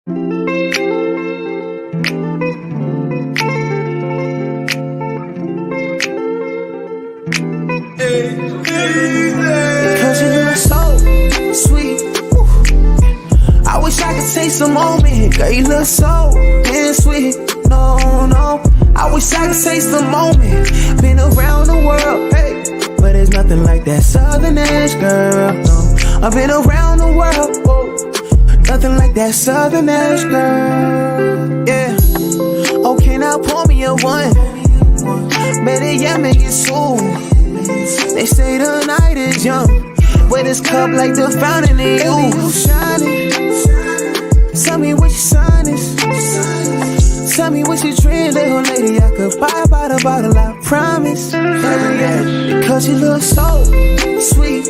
Cause you look so sweet. I wish I could taste the moment. Girl, you look so damn sweet. No, no. I wish I could taste the moment. Been around the world, hey, but there's nothing like that southern edge, girl. No, I've been around the world, whoa. Nothing like that southern edge, girl. Yeah. Okay, now pour me a one. Better yet, make it soon. They say the night is young. Wear this cup like the fountain in you. Shining. Tell me what your sign is. Tell me what your dream, little lady. I could buy by the bottle, I promise. Because you look so sweet.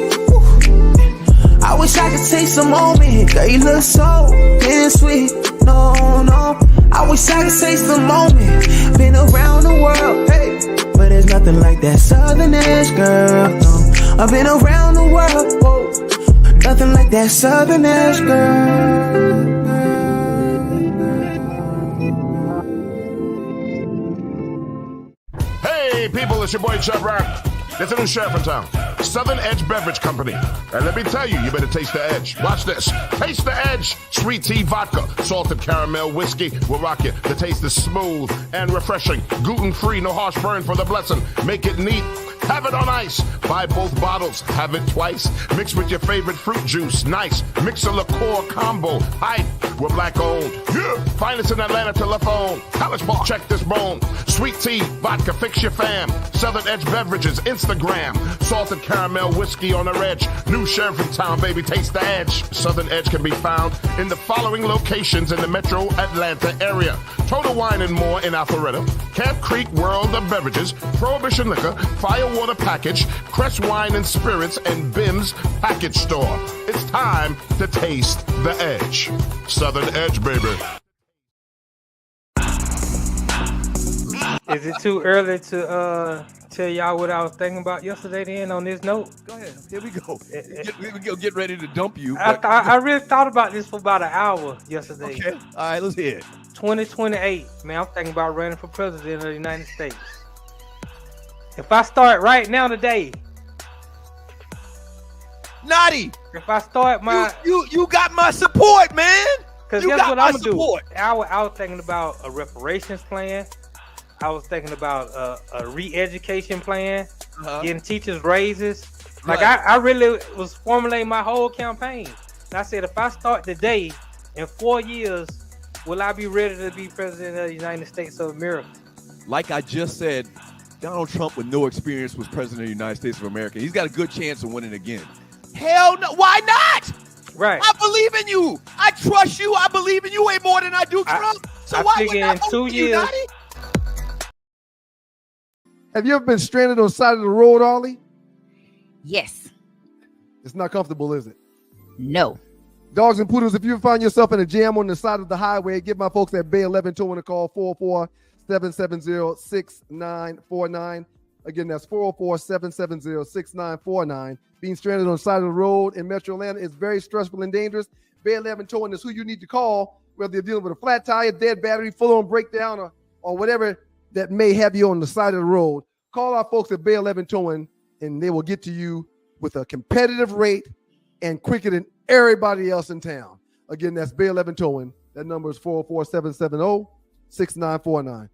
I wish I could taste the moment. Girl, you look so damn sweet. No, no. I wish I could taste the moment. Been around the world, hey, but there's nothing like that southern edge, girl. No, I've been around the world, whoa. Nothing like that southern edge, girl. Hey people, it's your boy Chef Rock. There's a new sheriff in town, Southern Edge Beverage Company. And let me tell you, you better taste the edge. Watch this. Taste the edge. Sweet tea vodka, salted caramel whiskey will rock you. The taste is smooth and refreshing. Gluten-free, no harsh burn for the blessing. Make it neat. Have it on ice. Buy both bottles. Have it twice. Mix with your favorite fruit juice. Nice. Mix a liqueur combo. Hype. We're black owned. Yeah. Finest in Atlanta telephone. College Park. Check this bone. Sweet tea, vodka, fix your fam. Southern Edge Beverages, Instagram. Salted caramel whiskey on the edge. New sheriff in town, baby. Taste the edge. Southern Edge can be found in the following locations in the metro Atlanta area. Total Wine and More in Alpharetta. Camp Creek World of Beverages. Prohibition Liquor. Firewater Package. Crest Wine and Spirits. And Bim's Package Store. It's time to taste the edge. Southern Edge, baby. Is it too early to tell y'all what I was thinking about yesterday then on this note? Go ahead. Here we go. We'll get ready to dump you. I really thought about this for about an hour yesterday. Okay. All right, let's hear it. 2028. Man, I'm thinking about running for president of the United States. If I start right now today. Notty. If I start my... You got my support, man. Because guess what I'm going to do? I was thinking about a reparations plan. I was thinking about a re-education plan, getting teachers raises. Like I really was formulating my whole campaign. And I said, if I start today, in 4 years, will I be ready to be president of the United States of America? Like I just said, Donald Trump with no experience was president of the United States of America. He's got a good chance of winning again. Hell no. Why not? Right. I believe in you. I trust you. I believe in you way more than I do Trump. So why would I vote for you, Notty? Have you ever been stranded on the side of the road, Arle? Yes. It's not comfortable, is it? No. Dogs and poodles, if you find yourself in a jam on the side of the highway, give my folks at Bay 11 Towing a call, 404-770-6949. Again, that's 404-770-6949. Being stranded on the side of the road in Metro Atlanta is very stressful and dangerous. Bay 11 Towing is who you need to call, whether you're dealing with a flat tire, dead battery, full-on breakdown, or whatever that may have you on the side of the road. Call our folks at Bay 11 Towing, and they will get to you with a competitive rate and quicker than everybody else in town. Again, that's Bay 11 Towing. That number is 404-770-6949.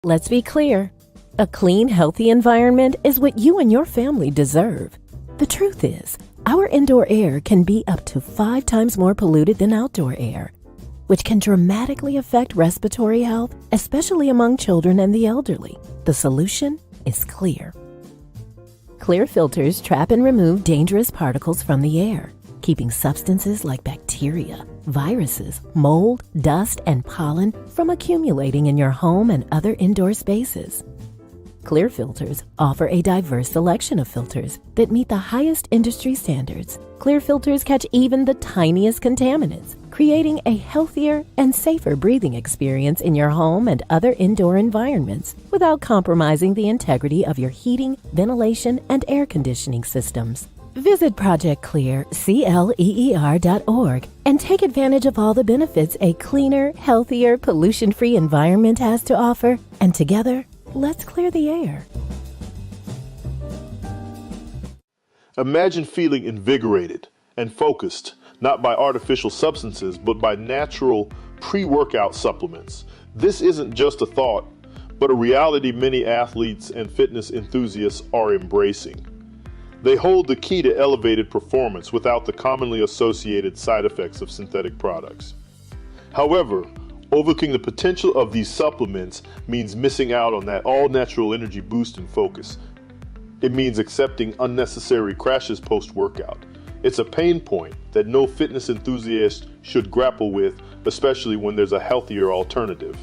Let's be clear. A clean, healthy environment is what you and your family deserve. The truth is, our indoor air can be up to 5 times more polluted than outdoor air, which can dramatically affect respiratory health, especially among children and the elderly. The solution is clear. Clear filters trap and remove dangerous particles from the air, keeping substances like bacteria, viruses, mold, dust, and pollen from accumulating in your home and other indoor spaces. Clear filters offer a diverse selection of filters that meet the highest industry standards. Clear filters catch even the tiniest contaminants, creating a healthier and safer breathing experience in your home and other indoor environments without compromising the integrity of your heating, ventilation, and air conditioning systems. Visit ProjectClear.org and take advantage of all the benefits a cleaner, healthier, pollution-free environment has to offer. And together, let's clear the air. Imagine feeling invigorated and focused, not by artificial substances, but by natural pre-workout supplements. This isn't just a thought, but a reality many athletes and fitness enthusiasts are embracing. They hold the key to elevated performance without the commonly associated side effects of synthetic products. However, overlooking the potential of these supplements means missing out on that all-natural energy boost and focus. It means accepting unnecessary crashes post-workout. It's a pain point that no fitness enthusiast should grapple with, especially when there's a healthier alternative.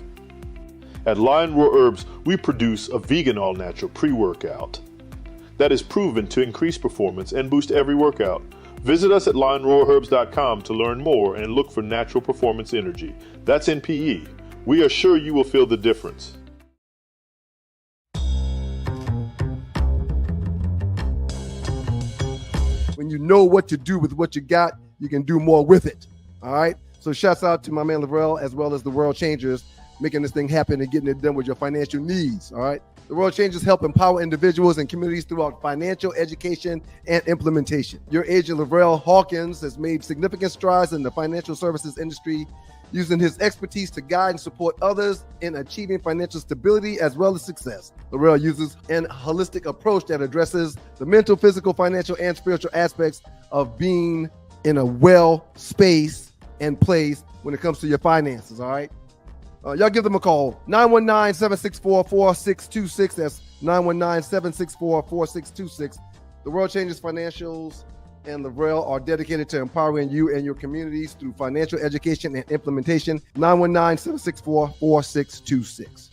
At Lion Roar Herbs, we produce a vegan all-natural pre-workout that is proven to increase performance and boost every workout. Visit us at lionroarherbs.com to learn more and look for natural performance energy. That's NPE. We are sure you will feel the difference. When you know what to do with what you got, you can do more with it. All right. So shouts out to my man Lavrel, as well as the World Changers, making this thing happen and getting it done with your financial needs. All right. The World Changers help empower individuals and communities throughout financial education and implementation. Your agent, Lavrel Hawkins, has made significant strides in the financial services industry, using his expertise to guide and support others in achieving financial stability as well as success. Lavrel uses an holistic approach that addresses the mental, physical, financial, and spiritual aspects of being in a well space and place when it comes to your finances, all right? Y'all give them a call, 919-764-4626. That's 919-764-4626. The World Changes Financials and Lavrel are dedicated to empowering you and your communities through financial education and implementation. 919-764-4626.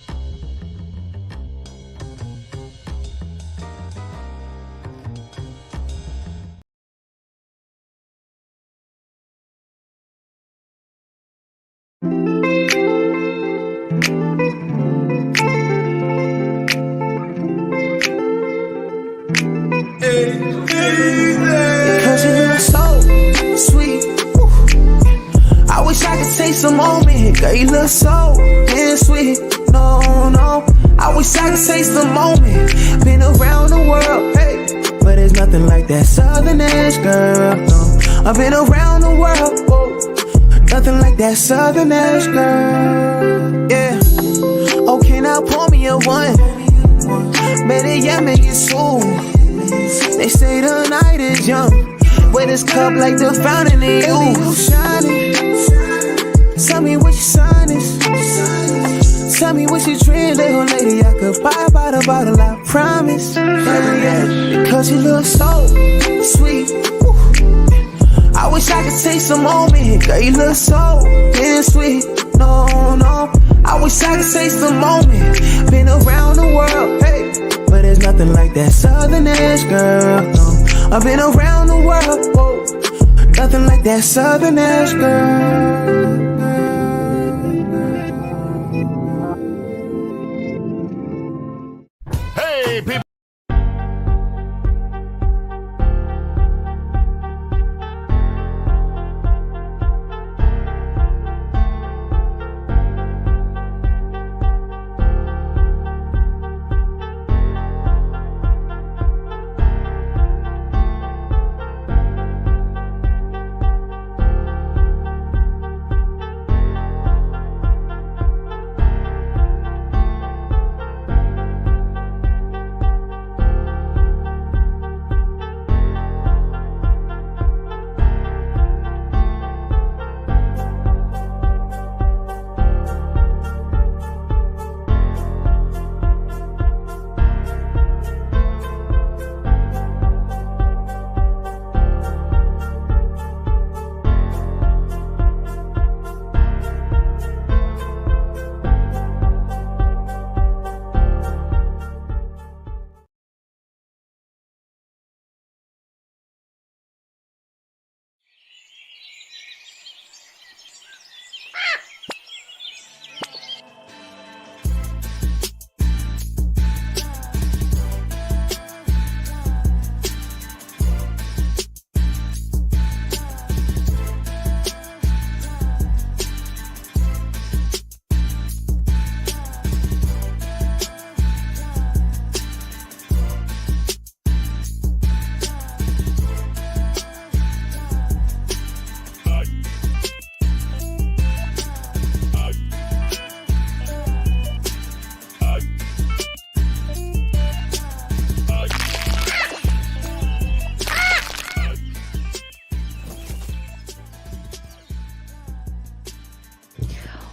Because you look so sweet. Woo. I wish I could take some moment. Girl, you look so damn sweet. No, no. I wish I could taste the moment. Been around the world, hey. But there's nothing like that Southern ass girl. No. I've been around the world, whoa. Nothing like that Southern ass girl. Yeah. Okay, now pour me a one. Better yet, make it soon. They say the night is young, with this cup like the fountain in you. Shining. Tell me what your sign is. Tell me what you drink, little lady. I could buy by the bottle, I promise. Yeah, because you look so sweet. Woo. I wish I could take some moment. Girl, you look so damn sweet. No, no. I wish I could taste the moment. Been around the world, hey. But there's nothing like that Southern ass girl, no. I've been around the world, whoa. Nothing like that Southern ass girl. Hey, people.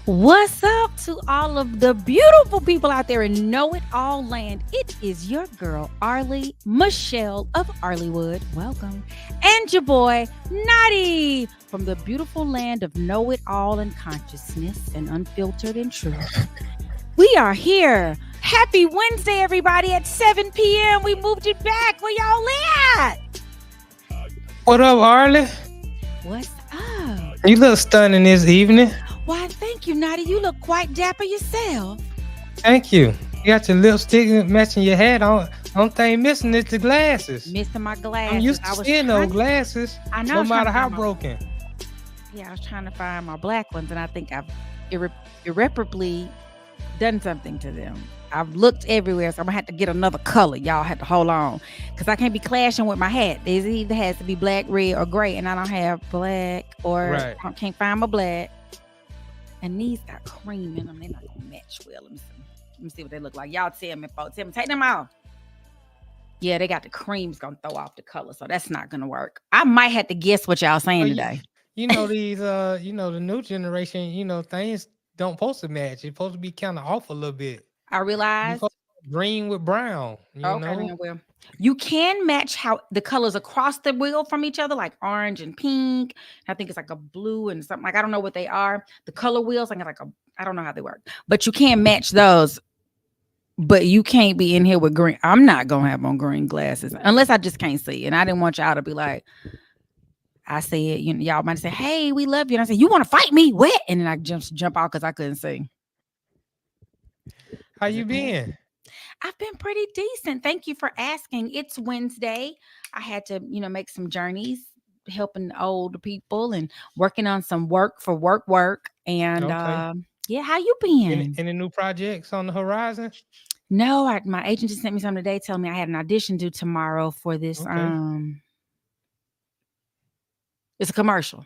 What's up to all of the beautiful people out there in Know It All Land? It is your girl, Arle Michelle of Arlewood. Welcome. And your boy, Notty, from the beautiful land of Know It All and consciousness and unfiltered and truth. We are here. Happy Wednesday, everybody, at 7 p.m. We moved it back. Where y'all at? What up, Arle? What's up? You look stunning this evening. Why, thank you, Notty. You look quite dapper yourself. Thank you. You got your lipstick matching your hat on. Only thing missing is the glasses. Missing my glasses. I'm used to seeing those glasses. I know. No matter how broken. Yeah, I was trying to find my black ones, and I think I've irreparably done something to them. I've looked everywhere, so I'm gonna have to get another color. Y'all have to hold on, because I can't be clashing with my hat. It either has to be black, red, or gray, and I don't have black, or I can't find my black. And these got cream in them. They're not gonna match well. Let me see what they look like. Y'all tell me, folks. Tell me, take them off. Yeah, they got the creams gonna throw off the color, so that's not gonna work. I might have to guess what y'all saying today. You know these, the new generation, things don't supposed to match. It's supposed to be kind of off a little bit. I realized green with brown. Okay, well, you can match how the colors across the wheel from each other, like orange and pink. I think it's like a blue and something like, I don't know what they are. The color wheels, I don't know how they work, but you can match those. But you can't be in here with green. I'm not gonna have on green glasses unless I just can't see. And I didn't want y'all to be like, I said, y'all might say, "Hey, we love you," and I said, "You want to fight me? What?" And then I jump out because I couldn't see. How you been? I've been pretty decent. Thank you for asking. It's Wednesday. I had to, make some journeys, helping older people and working on some work. And yeah, how you been? Any new projects on the horizon? No, my agent just sent me something today telling me I had an audition due tomorrow for this. It's a commercial.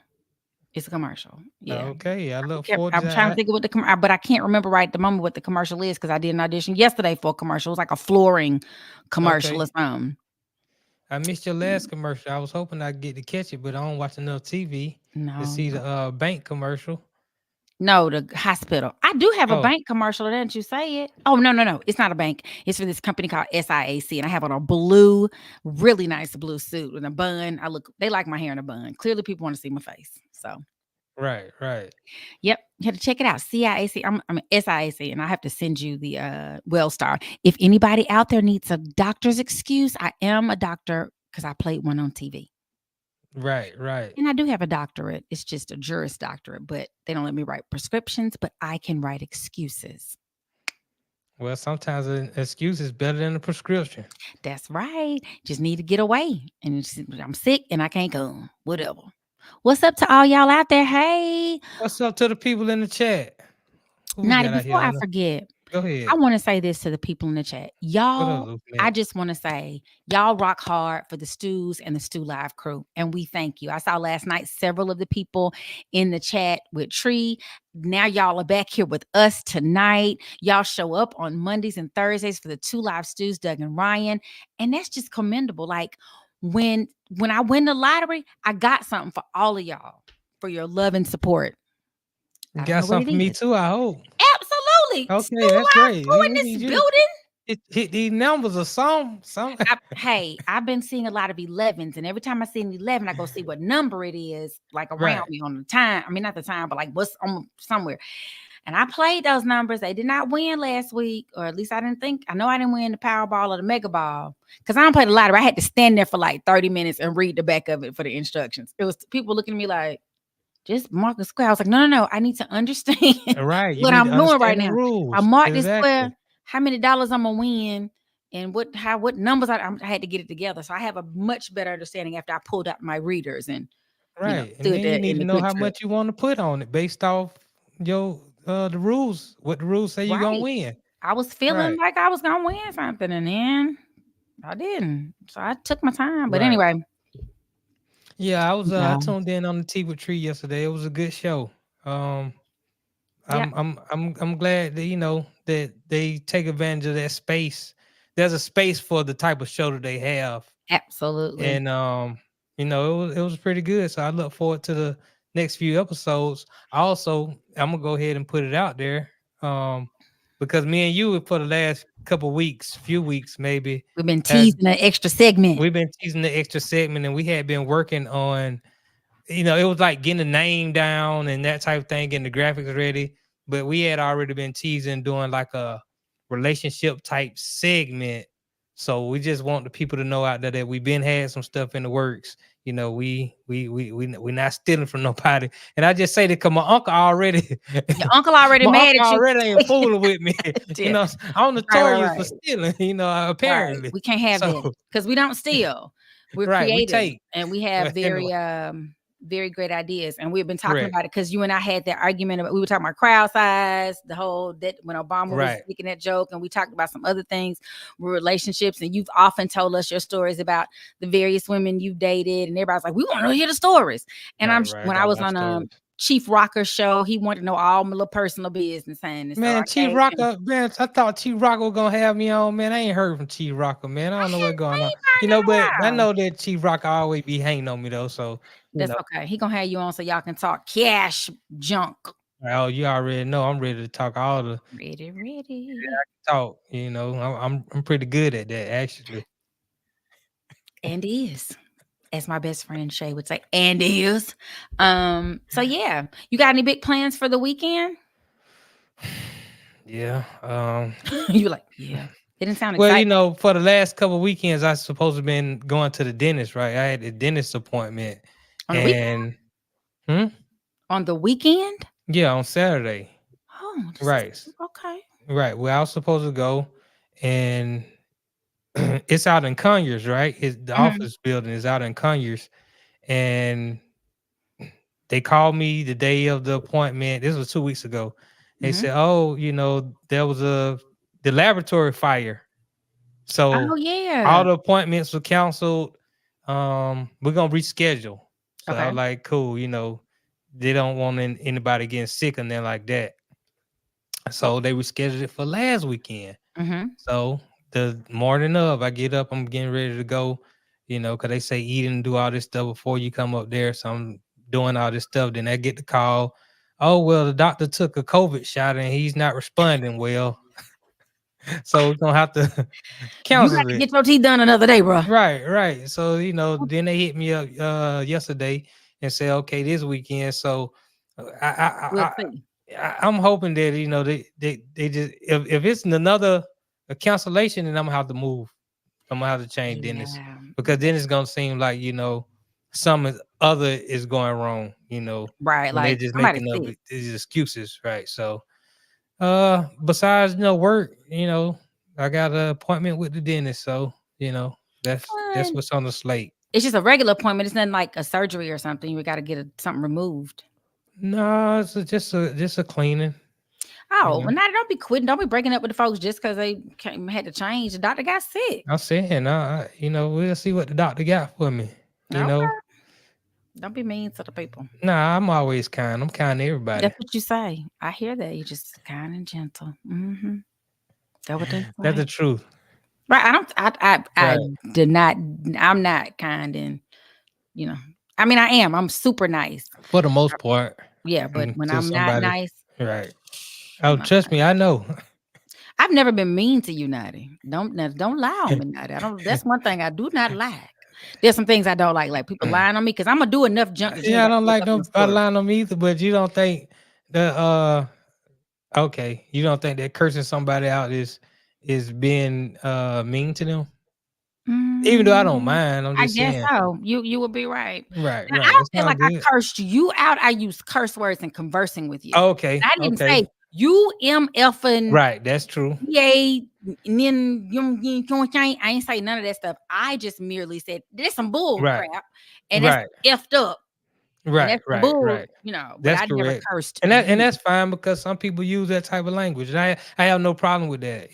Yeah. Okay. I look forward to I'm trying to think of what but I can't remember right at the moment what the commercial is, because I did an audition yesterday for a commercial. It was like a flooring commercial or something. I missed your last commercial. I was hoping I'd get to catch it, but I don't watch enough TV to see the bank commercial. No, the hospital. I do have a bank commercial. Didn't you say it? Oh, no. It's not a bank. It's for this company called SIAC. And I have on a really nice blue suit with a bun. They like my hair in a bun. Clearly people want to see my face. So. Right. Yep. You have to check it out. CIAC. I'm SIAC, and I have to send you the Wellstar. If anybody out there needs a doctor's excuse, I am a doctor because I played one on TV. Right. And I do have a doctorate. It's just a Juris Doctorate, but they don't let me write prescriptions, but I can write excuses. Well, sometimes an excuse is better than a prescription. That's right. Just need to get away. And I'm sick and I can't come. Whatever. What's up to all y'all out there? Hey. What's up to the people in the chat? Notty, before I forget, go ahead. I want to say this to the people in the chat. Y'all, I just want to say, y'all rock hard for the Stews and the Stew Live crew. And we thank you. I saw last night several of the people in the chat with Tree. Now y'all are back here with us tonight. Y'all show up on Mondays and Thursdays for the 2 live stews, Doug and Ryan. And that's just commendable. Like when I win the lottery, I got something for all of y'all for your love and support. You got something for me too, I hope. Absolutely. Okay, that's great. Who in this building? These numbers are some. I've been seeing a lot of 11s, and every time I see an 11, I go see what number it is, like around me on the time. I mean, not the time, but like what's on somewhere. And I played those numbers. They did not win last week, or at least I know I didn't win the Powerball or the Mega Ball, because I don't play the lottery. I had to stand there for like 30 minutes and read the back of it for the instructions. It was people looking at me like, just mark a square. I was like, no. I need to understand what I'm doing right now. I marked this square, how many dollars I'm gonna win, and what numbers I had to get it together. So I have a much better understanding after I pulled out my readers and and then you need to know how much you want to put on it based off your the rules. What the rules say you're gonna win. I was feeling like I was gonna win something, and then I didn't. So I took my time. But anyway. Yeah, I tuned in on the Tea with Tree yesterday. It was a good show. I'm glad that that they take advantage of that space. There's a space for the type of show that they have. Absolutely. And it was pretty good. So I look forward to next few episodes. Also, I'm gonna go ahead and put it out there. Because me and you for the last few weeks maybe, We've been has teasing an extra segment. we've been teasing the extra segment, and we had been working on, it was like getting the name down and that type of thing, getting the graphics ready. But we had already been teasing doing like a relationship type segment. So we just want the people to know out there that we've been had some stuff in the works. We're not stealing from nobody. And I just say that because my uncle already, Your uncle already my mad uncle at you. already ain't fooling with me. Yeah. I'm notorious for Right. stealing. Right. Apparently. We can't have that So because we don't steal. We're right, we creative take. and we have Well, anyway, very great ideas. And we've been talking correct. about it because you and I had that argument about, we were talking about crowd size, the whole that when Obama was Right. making that joke, and we talked about some other things with relationships. And you've often told us your stories about the various women you've dated, and everybody's like, we want to hear the stories. And Right. when got I a was lot of on stories. Chief Rocker's show, he wanted to know all my little personal business. And so Man, I Chief gave him, Rocker, man, I thought Chief Rocker was gonna have me on, man. I ain't heard from Chief Rocker, man. I don't know what's going on. But I know that Chief Rocker always be hanging on me though. So that's okay. He gonna have you on so y'all can talk cash junk. oh, you already know I'm ready to talk all the Ready. talk. I'm pretty good at that actually. And is, as my best friend Shay would say, and is. So yeah, you got any big plans for the weekend? Yeah. You like, yeah. It didn't sound Well, exciting. for the last couple of weekends, I supposed to have been going to the dentist, right? I had a dentist appointment. On the weekend? And On the weekend? yeah, on Saturday. Oh, Right. okay. Right. Well, I was supposed to go, and it's out in Conyers, right? The office building is out in Conyers, and they called me the day of the appointment. This was 2 weeks ago. They said, "Oh, there was the laboratory fire, so Oh all yeah. the appointments were canceled. We're gonna reschedule." So I Okay. was like, "Cool." They don't want anybody getting sick and then like that. So they rescheduled it for last weekend. So the morning of, I get up, I'm getting ready to go, because they say eat and do all this stuff before you come up there. So I'm doing all this stuff. Then I get the call. Oh, well, the doctor took a COVID shot and he's not responding well. So we're going to have to You cancel got to it. get your teeth done another day, bro. Right. So, then they hit me up yesterday and say, okay, this weekend. So We'll see. I'm hoping that they just if it's another cancellation, then I'm gonna have to move. I'm gonna have to change dentists Yeah. because then it's gonna seem like some other is going wrong. Right. When they're Like just somebody's making up sick. these excuses, right? So besides work, I got an appointment with the dentist, so that's Fun. what's on the slate. It's just a regular appointment. It's nothing like a surgery or something. You got to get something removed. No, it's just a cleaning. Oh, well, now don't be quitting. Don't be breaking up with the folks just because they had to change. The doctor got sick. I'm saying, we'll see what the doctor got for me. Okay. Don't be mean to the people. Nah, I'm always kind. I'm kind to everybody. That's what you say. I hear that. You're just kind and gentle. That's what they say. That's the truth. Right. I did not. I'm not kind, and I mean, I am. I'm super nice for the most part. Yeah, but when I'm not nice, right? Oh, trust me, I know. I've never been mean to you, Notty. Don't lie on me, Notty. That's one thing I do not like. There's some things I don't like people lying on me because I'm gonna do enough junk. Yeah, I don't like nobody lying on me either. But you don't think that okay, you don't think that cursing somebody out is being mean to them? Even though I don't mind, I'm just saying. I guess so. You would be right. Right. Now, I don't feel like I cursed you out. I use curse words in conversing with you. Okay. I didn't say you MFing. Right. That's true. Yay. And then I ain't say none of that stuff. I just merely said there's some bull crap and it's effed up. Right. But that's I correct. never cursed. And that's fine because some people use that type of language. And I have no problem with that.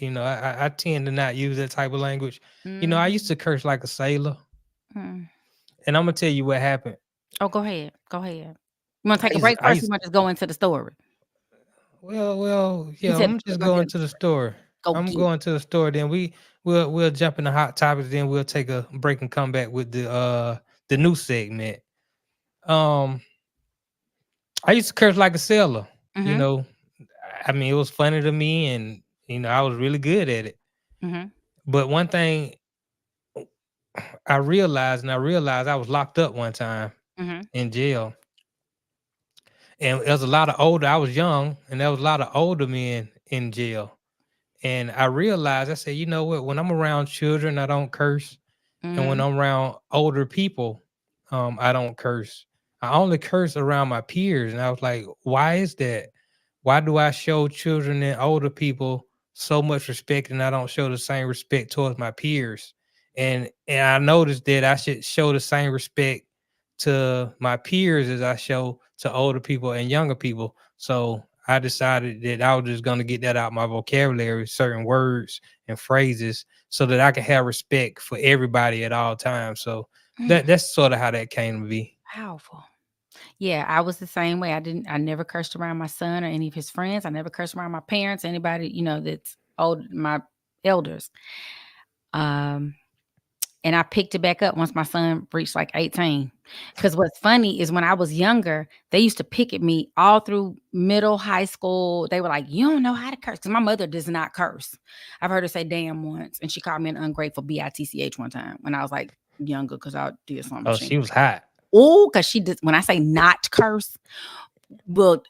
I tend to not use that type of language. I used to curse like a sailor. And I'm gonna tell you what happened. Oh, go ahead. You want to take a break first? You want to just go into the story? Well, yeah. I'm just going to the store. I'm going to the store. Then we'll jump into hot topics. Then we'll take a break and come back with the new segment. I used to curse like a sailor. You Mm-hmm. know, I mean, it was funny to me, and I was really good at it. Mm-hmm. But one thing I realized I was locked up one time Mm-hmm. in jail, and there was a lot of older. I was young, and there was a lot of older men in jail. And I realized, I said, you know what? When I'm around children, I don't curse, and when Mm-hmm. I'm around older people, I don't curse. I only curse around my peers, and I was like, why is that? Why do I show children and older people so much respect, and I don't show the same respect towards my peers? And I noticed that I should show the same respect to my peers as I show to older people and younger people. So I decided that I was just going to get that out my vocabulary, certain words and phrases, so that I can have respect for everybody at all times. So that's sort of how that came to be. Powerful. Yeah, I was the same way. I never cursed around my son or any of his friends. I never cursed around my parents, anybody, that's old, my elders. And I picked it back up once my son reached like 18. Because what's funny is when I was younger, they used to pick at me all through middle, high school. They were like, you don't know how to curse. Because my mother does not curse. I've heard her say damn once. And she called me an ungrateful bitch one time when I was like younger because I did something. Oh, she was hot. Oh, because she did. When I say not curse, well,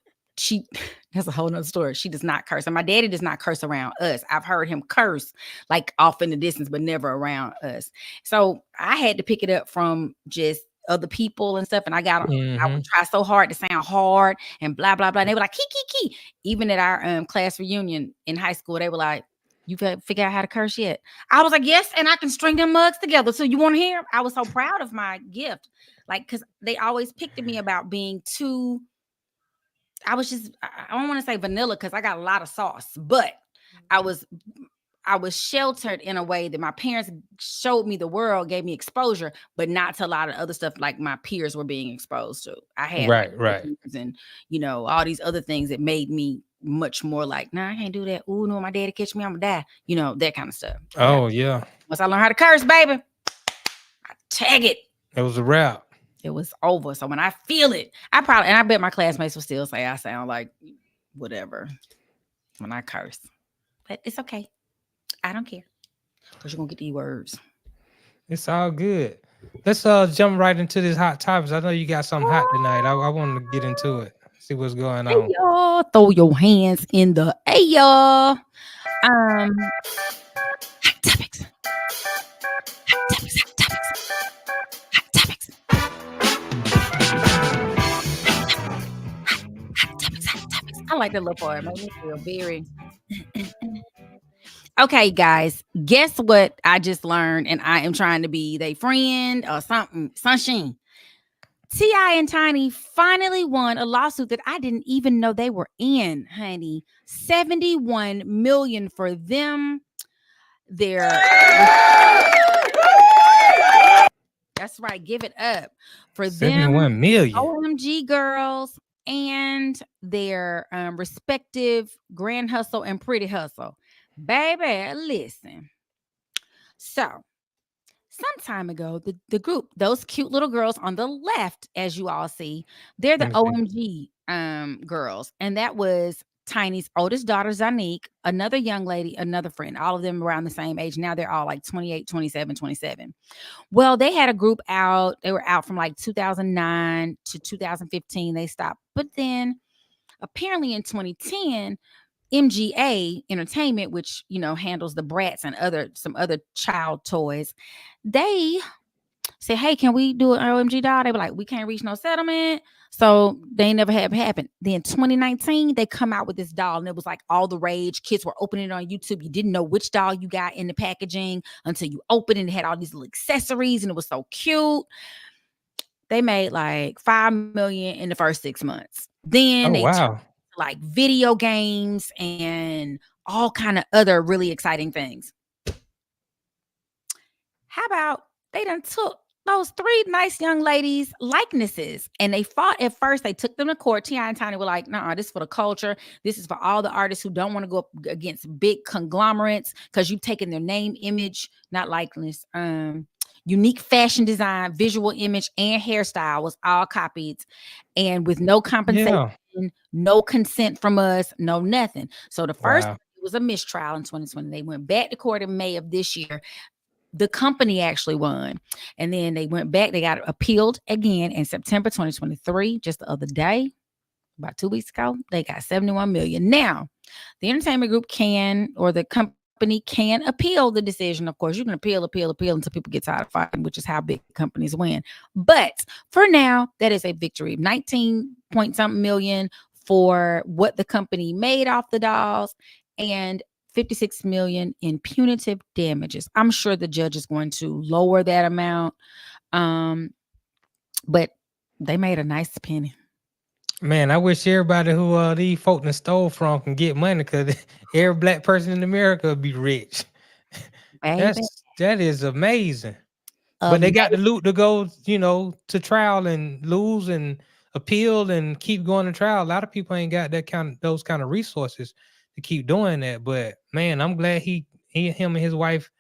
that's a whole nother story. She does not curse. And my daddy does not curse around us. I've heard him curse like off in the distance, but never around us. So I had to pick it up from just other people and stuff. And I would try so hard to sound hard and blah, blah, blah. And they were like, key. Even at our class reunion in high school, they were like, you figure out how to curse yet? I was like, yes, and I can string them mugs together. So you want to hear? I was so proud of my gift. Like, because they always picked at me about being too, I don't want to say vanilla because I got a lot of sauce, but I was sheltered in a way that my parents showed me the world, gave me exposure, but not to a lot of other stuff like my peers were being exposed to. I had right. And all these other things that made me much more like, nah, I can't do that. Ooh, no, my daddy catch me, I'm gonna die. That kind of stuff. Oh yeah. Once I learned how to curse, baby, I tag it. It was a wrap. It was over. So when I feel it, I bet my classmates will still say I sound like whatever when I curse. But it's okay. I don't care. Because you're going to get these words. It's all good. Let's jump right into this hot topics. I know you got something hot tonight. I want to get into it. See what's going on. Hey, y'all. Throw your hands in the air. Hot topics. Hot topics. Hot topics. Hot topics. Hot topics. I like that little part. It made me feel very. Okay, guys, guess what I just learned, and I am trying to be their friend or something. Sunshine. T.I. and Tiny finally won a lawsuit that I didn't even know they were in, honey. $71 million for them. That's right. Give it up for them. 71 million. OMG girls and their respective Grand Hustle and Pretty Hustle. Baby, listen. So, some time ago, the group, those cute little girls on the left, as you all see, they're the OMG girls. And that was Tiny's oldest daughter, Zanique, another young lady, another friend, all of them around the same age. Now they're all like 28, 27, 27. Well, they had a group out. They were out from like 2009 to 2015. They stopped. But then apparently in 2010, MGA Entertainment, which handles the Bratz and some other child toys, they said, "Hey, can we do an OMG doll?" They were like, "We can't reach no settlement," so they never had it happen. Then 2019, they come out with this doll, and it was like all the rage. Kids were opening it on YouTube. You didn't know which doll you got in the packaging until you opened it. And it had all these little accessories, and it was so cute. They made like $5 million in the first 6 months. Then like video games and all kind of other really exciting things. How about they done took those 3 nice young ladies' likenesses and they fought at first. They took them to court. T.I. and Tiny were like, nah, this is for the culture. This is for all the artists who don't want to go up against big conglomerates because you've taken their name, image, not likeness. unique fashion design, visual image, and hairstyle was all copied, and with no compensation, no consent from us, no nothing. So the first was a mistrial in 2020. They went back to court in May of this year. The company actually won, and then they went back. They got appealed again in September 2023, just the other day, about 2 weeks ago. They got 71 million. Now, the entertainment group can, or the company can appeal the decision. Of course, you can appeal until people get tired of fighting, which is how big companies win. But for now, that is a victory. 19 point something million for what the company made off the dolls, and 56 million in punitive damages. I'm sure the judge is going to lower that amount. But they made a nice penny. Man, I wish everybody who these folk that stole from can get money, because every black person in America would be rich. That is amazing. But they got the loot to go, to trial and lose and appeal and keep going to trial. A lot of people ain't got those kind of resources to keep doing that. But man, I'm glad him and his wife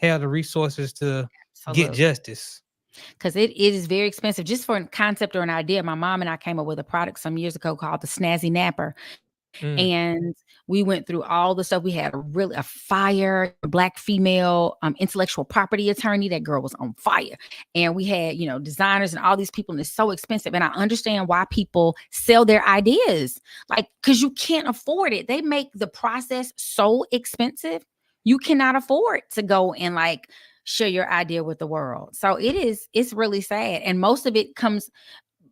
have the resources to get justice. Because it is very expensive. Just for a concept or an idea, my mom and I came up with a product some years ago called the Snazzy Napper. And we went through all the stuff. We had a fire, black female intellectual property attorney. That girl was on fire. And we had, designers and all these people, and it's so expensive. And I understand why people sell their ideas, because you can't afford it. They make the process so expensive. You cannot afford to go and share your idea with the world. So it's really sad. And most of it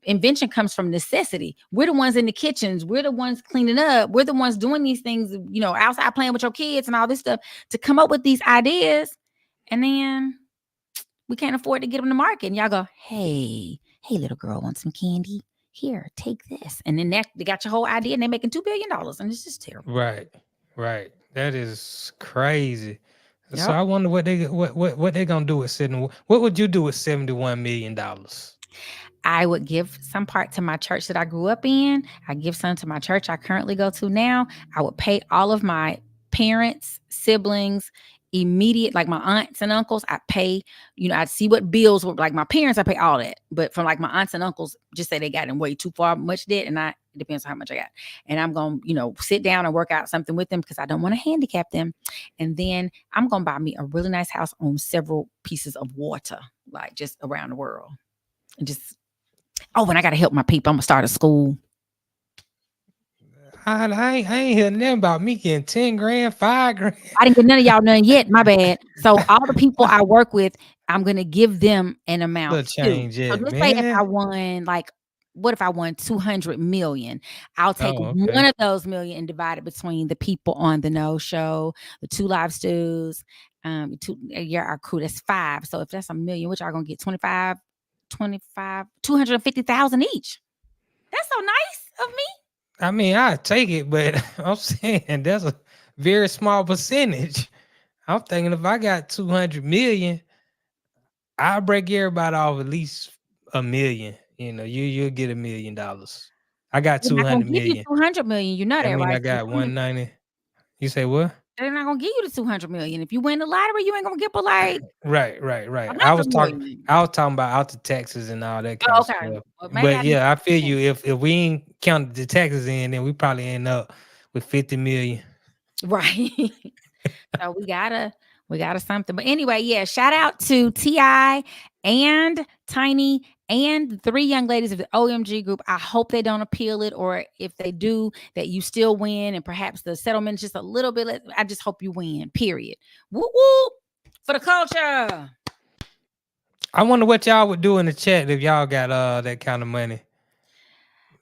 invention comes from necessity. We're the ones in the kitchens. We're the ones cleaning up. We're the ones doing these things, outside playing with your kids and all this stuff to come up with these ideas. And then we can't afford to get them to market. And y'all go, hey, little girl, want some candy? Here, take this. And then they got your whole idea, and they're making $2 billion. And it's just terrible. Right. That is crazy. Yep. So I wonder what they gonna do with what would you do with $71 million? I would give some part to my church that I grew up in. I give some to my church I currently go to now. I would pay all of my parents, siblings, immediate, like my aunts and uncles. I pay, I'd see what bills were, like my parents, I pay all that. But from my aunts and uncles, just say they got in way too far much debt, and it depends on how much I got. And I'm going to, sit down and work out something with them, because I don't want to handicap them. And then I'm going to buy me a really nice house on several pieces of water, just around the world. And just, and I got to help my people. I'm going to start a school. I ain't heard nothing about me getting 10 grand, 5 grand. I didn't get none of y'all none yet. My bad. So all the people I work with, I'm going to give them an amount. Change it, so let's say if I won, what if I won 200 million? I'll take one of those million and divide it between the people on the No Show, the 2 Live Stews, our crew. That's 5. So if that's $1 million, which are going to get 25, 250,000 each. That's so nice of me. I mean, I take it, but I'm saying that's a very small percentage. I'm thinking if I got 200 million, I'll break everybody off at least $1 million. You'll get $1 million. I got 200 million. You 200 million. You know that, right? I got 190. You say what? They're not gonna give you the 200 million. If you win the lottery, you ain't gonna get but right. I was talking about out the taxes and all that kind of stuff. Well, but yeah, I feel you. If we ain't counted the taxes in, then we probably end up with 50 million. Right. So we gotta something. But anyway, yeah, shout out to T.I. and Tiny and the 3 young ladies of the OMG group. I hope they don't appeal it, or if they do, that you still win, and perhaps the settlement is just a little bit. I just hope you win, period. Woo woo for the culture. I wonder what y'all would do in the chat if y'all got that kind of money.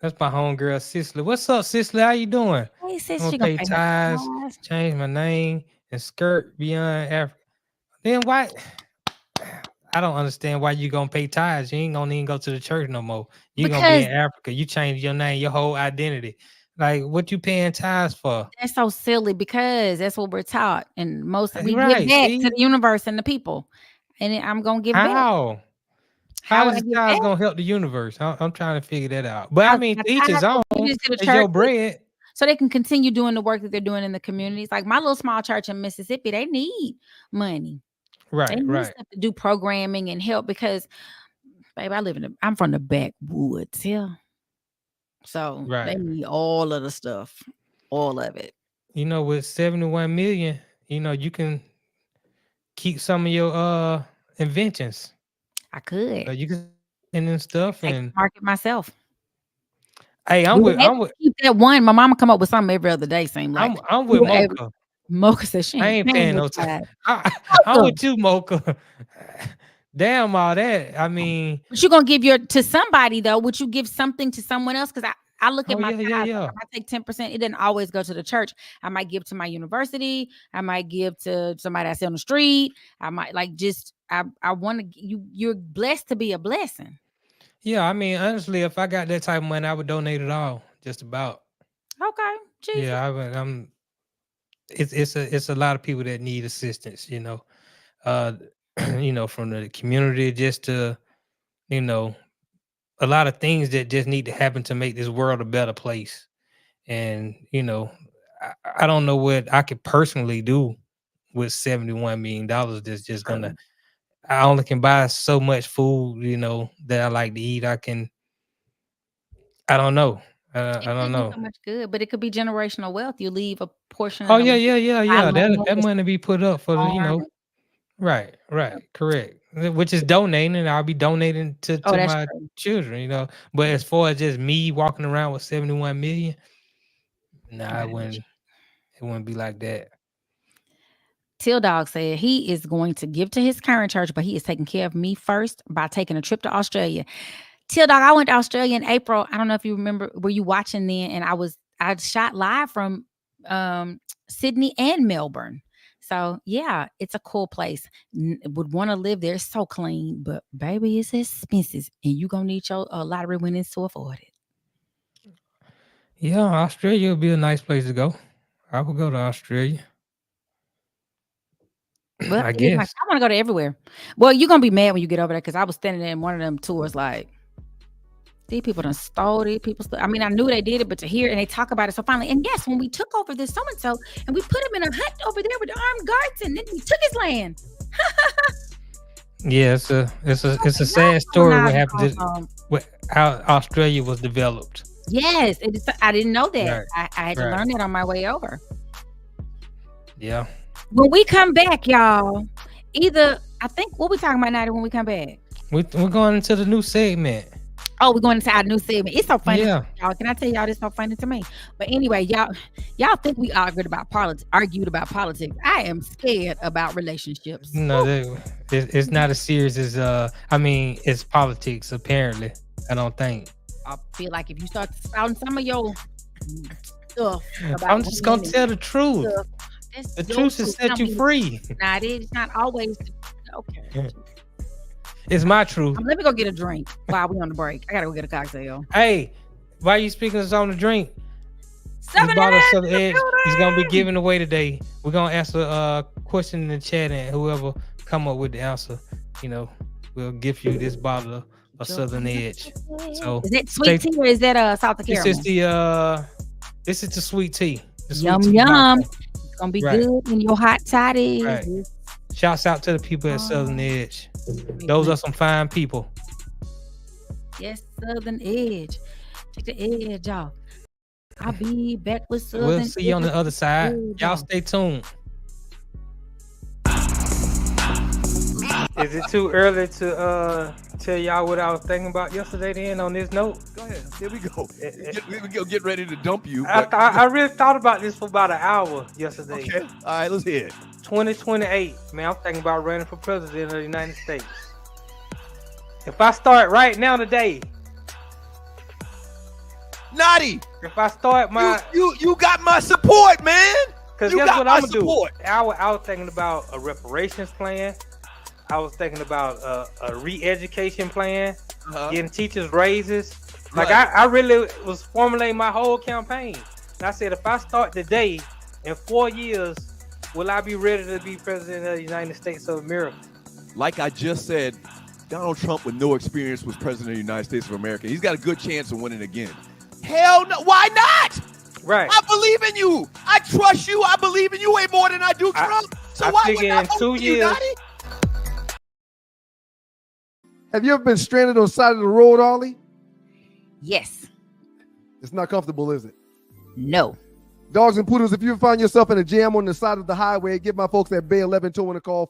That's my homegirl, Cicely. What's up, Cicely? How you doing? Hey, sis, I'm gonna pay tithes, change my name, and skirt beyond Africa. Then why? I don't understand why you gonna pay tithes. You ain't gonna even go to the church no more. You gonna be in Africa. You change your name, your whole identity. What you paying tithes for? That's so silly, because that's what we're taught, and we give back to the universe and the people. And I'm gonna give back. How is tithes gonna help the universe? I'm trying to figure that out. But I mean, each his own. It's your bread. So they can continue doing the work that they're doing in the communities. Like my little small church in Mississippi, they need money. Right, They need right. stuff to do programming and help because, babe, I'm from the backwoods, yeah. So they Right. need all of the stuff, all of it. You know, with 71 million, you know, you can keep some of your inventions. I could. You can and stuff. I can And market myself. hey, We were able to keep that one. My mama come up with something every other day. Seemed like I'm we with were able- Mocha. Mocha said she I ain't ain't paying no time. time. I'm with you, Mocha. Damn all that. I mean, But you're gonna give to somebody though. Would you give something to someone else? Because I look at oh my yeah, tithes, yeah, like, yeah. if I take 10%, it doesn't always go to the church. I might give to my university. I might give to somebody I see on the street. I might I want to you're blessed to be a blessing. Yeah, I mean, honestly, if I got that type of money, I would donate it all, just about. Okay, Jesus. Yeah, I'm. It's a lot of people that need assistance. Uh, from the community, just to, a lot of things that just need to happen to make this world a better place. And I don't know what I could personally do with $71 million. That's just gonna. I only can buy so much food, that I like to eat. I don't know. I It don't could do know. so much good, but it could be generational wealth. You leave a portion Oh of yeah, the yeah, yeah, yeah. That money be put up for the, farm. right, correct. Which is donating. I'll be donating to Oh, that's my true. children. But as far as just me walking around with 71 million, nah, it wouldn't be like that. Till Dog said he is going to give to his current church, but he is taking care of me first by taking a trip to Australia. Till Dog, I went to Australia in April. I don't know if you remember, were you watching then? And I shot live from Sydney and Melbourne. So yeah, it's a cool place. Would want to live there. It's so clean, but baby, it's expensive, and you gonna need your lottery winnings to afford it. Yeah, Australia would be a nice place to go. I would go to Australia. Well, I it is nice. guess. I want to go to everywhere. Well, you're gonna be mad when you get over there because I was standing there in one of them tours like, these people done stole these people. I mean, I knew they did it, but to hear and they talk about it so finally. And yes, when we took over this so and so, and we put him in a hut over there with the armed guards, and then we took his land. Yeah, it's a sad story what happened how Australia was developed. Yes, I didn't know that. Right. I had to learn that on my way over. Yeah. When we come back, y'all, I think what we talking about now when we come back. We're going into the new segment. Oh, we're going into our new segment. It's so funny, Yeah. y'all. Can I tell y'all this? So funny to me. But anyway, y'all think we argued about politics. I am scared about relationships. No, it's not as serious as it's politics. Apparently, I don't think. I feel like if you start spouting some of your stuff, I'm just gonna tell the truth. The truth will set you free. Nah, it's not always okay. It's my truth. Let me go get a drink while we on the break. I gotta go get a cocktail. Hey, why you speaking us on the drink? Southern Edge is gonna be given away today. We're gonna answer a question in the chat, and whoever come up with the answer, we'll give you this bottle of Southern Edge. So is that sweet tea or is that salted caramel? This is the sweet tea. Yum yum. It's gonna be good in your hot toddy. Right. Shouts out to the people at Southern Edge. Those are some fine people. Yes, Southern Edge. Take the edge off. I'll be back with Southern We'll see you on the other side. Y'all stay tuned. Is it too early to tell y'all what I was thinking about yesterday then on this note? Go ahead. Here we go. We get ready to dump you. I really thought about this for about an hour yesterday. Okay. All right, let's hear it. 2028, man, I'm thinking about running for president of the United States. If I start right now today, Notty, if I start my you got my support, man. Because guess what I'm gonna do? I was thinking about a reparations plan. I was thinking about a re-education plan, getting teachers raises. Like I really was formulating my whole campaign. And I said, if I start today, in 4 years, will I be ready to be president of the United States of America? Like I just said, Donald Trump with no experience was president of the United States of America. He's got a good chance of winning again. Hell no. Why not? Right. I believe in you. I trust you. I believe in you way more than I do Trump. So why would I vote for you, Notty? Have you ever been stranded on the side of the road, Arlie? Yes. It's not comfortable, is it? No. Dogs and poodles, if you find yourself in a jam on the side of the highway, give my folks at Bay 11 Towing a call,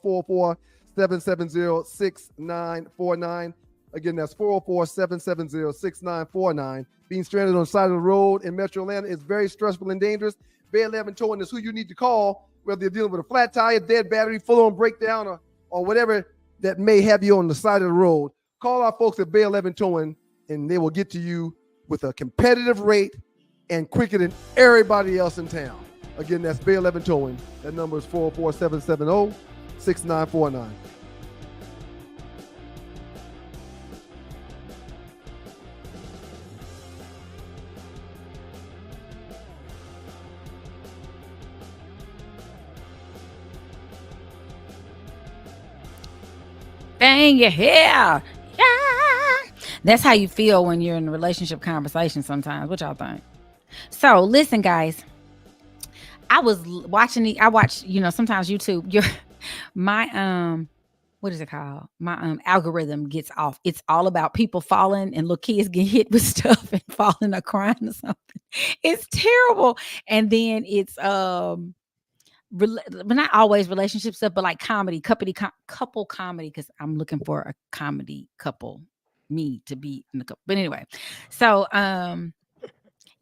404-770-6949. Again, that's 404-770-6949. Being stranded on the side of the road in Metro Atlanta is very stressful and dangerous. Bay 11 Towing is who you need to call, whether you're dealing with a flat tire, dead battery, full-on breakdown, or whatever that may have you on the side of the road. Call our folks at Bay 11 Towing, and they will get to you with a competitive rate and quicker than everybody else in town. Again, that's Bay 11 Towing. That number is 404-770-6949. Bang your hair. Yeah. That's how you feel when you're in a relationship conversation sometimes. What y'all think? So listen, guys. I was watching I watch, sometimes YouTube, my what is it called? My algorithm gets off. It's all about people falling and little kids get hit with stuff and falling or crying or something. It's terrible. And then it's but not always relationship stuff, but like comedy, couple comedy, because I'm looking for a comedy couple, me to be in the couple. But anyway, so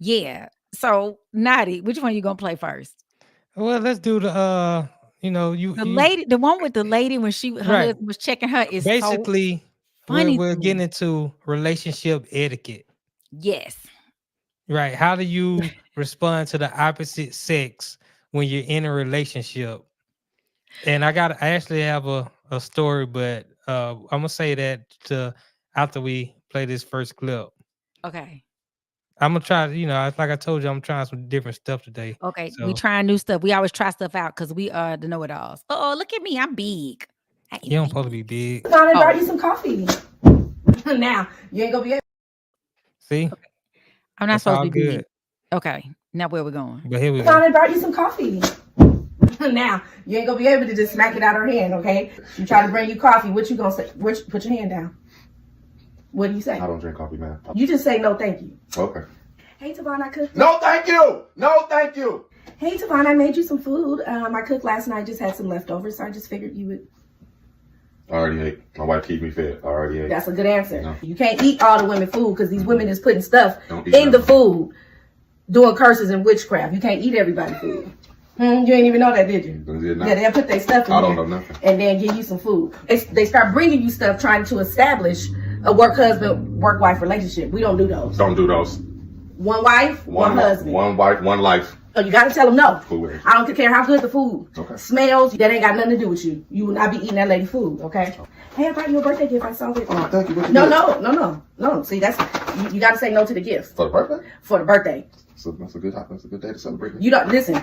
yeah. So Notty, which one you gonna play first? Well, let's do the lady, the one with the lady when her husband was checking her is basically so funny. We're getting into relationship etiquette. Yes. Right. How do you respond to the opposite sex when you're in a relationship? And I actually have a story, but I'm gonna say that after we play this first clip. Okay. I'm gonna try, like I told you, I'm trying some different stuff today. Okay, we trying new stuff. We always try stuff out because we are the know-it-alls. Oh, look at me, I'm big. You don't supposed to be big. I brought you some coffee. Now you ain't gonna be able. See, okay. I'm not supposed to be big. Okay, now where we going? But here we go. I brought you some coffee. Now you ain't gonna be able to just smack it out her hand, okay? She try to bring you coffee. What you gonna say? Put your hand down. What do you say? I don't drink coffee, man. You just say no, thank you. Okay. Hey, Tavon, I cooked. No, thank you. No, thank you. Hey, Tavon, I made you some food. I cooked last night. Just had some leftovers, so I just figured you would. I already ate. My wife keep me fed. I already ate. That's a good answer. No. You can't eat all the women food because these women is putting stuff in nothing. The food, doing curses and witchcraft. You can't eat everybody's food. You ain't even know that, did you? Yeah, they'll put their stuff in I there don't know nothing. And then give you some food. They start bringing you stuff trying to establish a work husband, work wife relationship. We don't do those. Don't do those. One wife, one husband. One wife, one life. Oh, you gotta tell them no. Food. I don't care how good the food smells. That ain't got nothing to do with you. You will not be eating that lady food, okay? Hey, I brought you a birthday gift. I saw it. Oh, thank you. No. See, that's you gotta say no to the gift. For the birthday? For the birthday. So that's a good day to celebrate. You don't listen.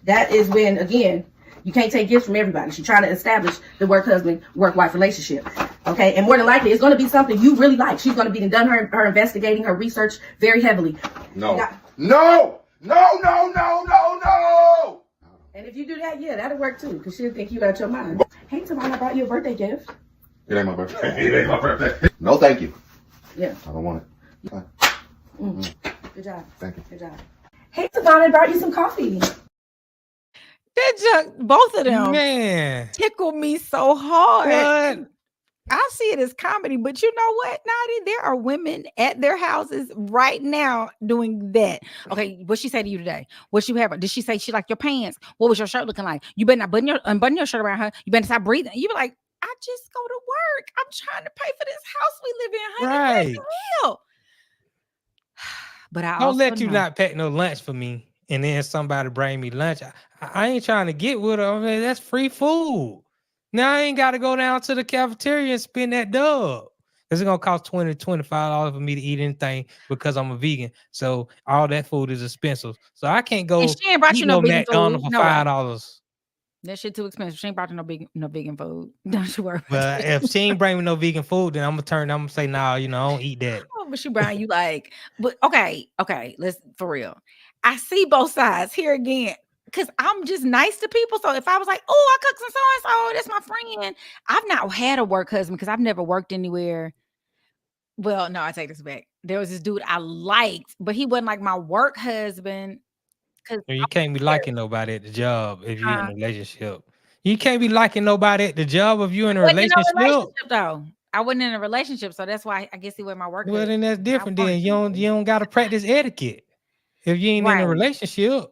That is when, again, you can't take gifts from everybody. She's trying to establish the work husband, work wife relationship. Okay. And more than likely, it's going to be something you really like. She's going to be done her investigating, her research very heavily. No. No. And if you do that, yeah, that'll work too. Because she'll think you out your mind. Hey, Tamara, I brought you a birthday gift. It ain't my birthday. No, thank you. Yeah. I don't want it. Good job. Thank you. Good job. Hey, Savannah, I brought you some coffee. Both of them, man, tickle me so hard. What? I see it as comedy, but you know what, Notty? There are women at their houses right now doing that. Okay, what she say to you today? What she have? Did she say she liked your pants? What was your shirt looking like? You better not unbutton your shirt around her. You better stop breathing. You be like, I just go to work. I'm trying to pay for this house we live in, honey. Right. What the hell? But I don't let you not pack no lunch for me, and then somebody bring me lunch. I ain't trying to get with her. I mean, that's free food. Now I ain't got to go down to the cafeteria and spend that dub. It's gonna cost $20 to $25 for me to eat anything because I'm a vegan. So all that food is expensive. So I can't go. And she ain't brought you no vegan McDonald's food. for $5. That shit too expensive. She ain't brought you no vegan food. Don't you worry. But if she ain't bring me no vegan food, then I'm gonna say, nah, I don't eat that. Oh, but she bring you like, but okay, let's for real. I see both sides here again. because I'm just nice to people. So if I was like, oh, I cook some so-and-so, that's my friend. I've not had a work husband because I've never worked anywhere. Well, no, I take this back. There was this dude I liked, but he wasn't like my work husband. You can't be liking nobody at the job if you're in a relationship. You can't be liking nobody at the job if you're in a relationship. Though. I wasn't in a relationship, so that's why I guess he was my work husband. Well, then that's different. Then you don't gotta practice etiquette if you ain't in a relationship.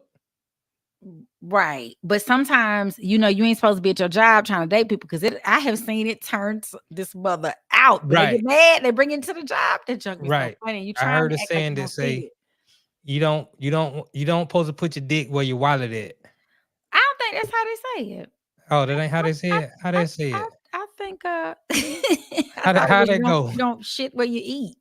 Right. But sometimes, you ain't supposed to be at your job trying to date people because I have seen it turn this mother out. Right. They get mad, they bring it to the job. That junk be so funny. You I heard a saying that say you don't supposed to put your dick where your wallet at. I don't think that's how they say it. Oh, that ain't how they say it? How they say it? I think how they go? You don't shit where you eat.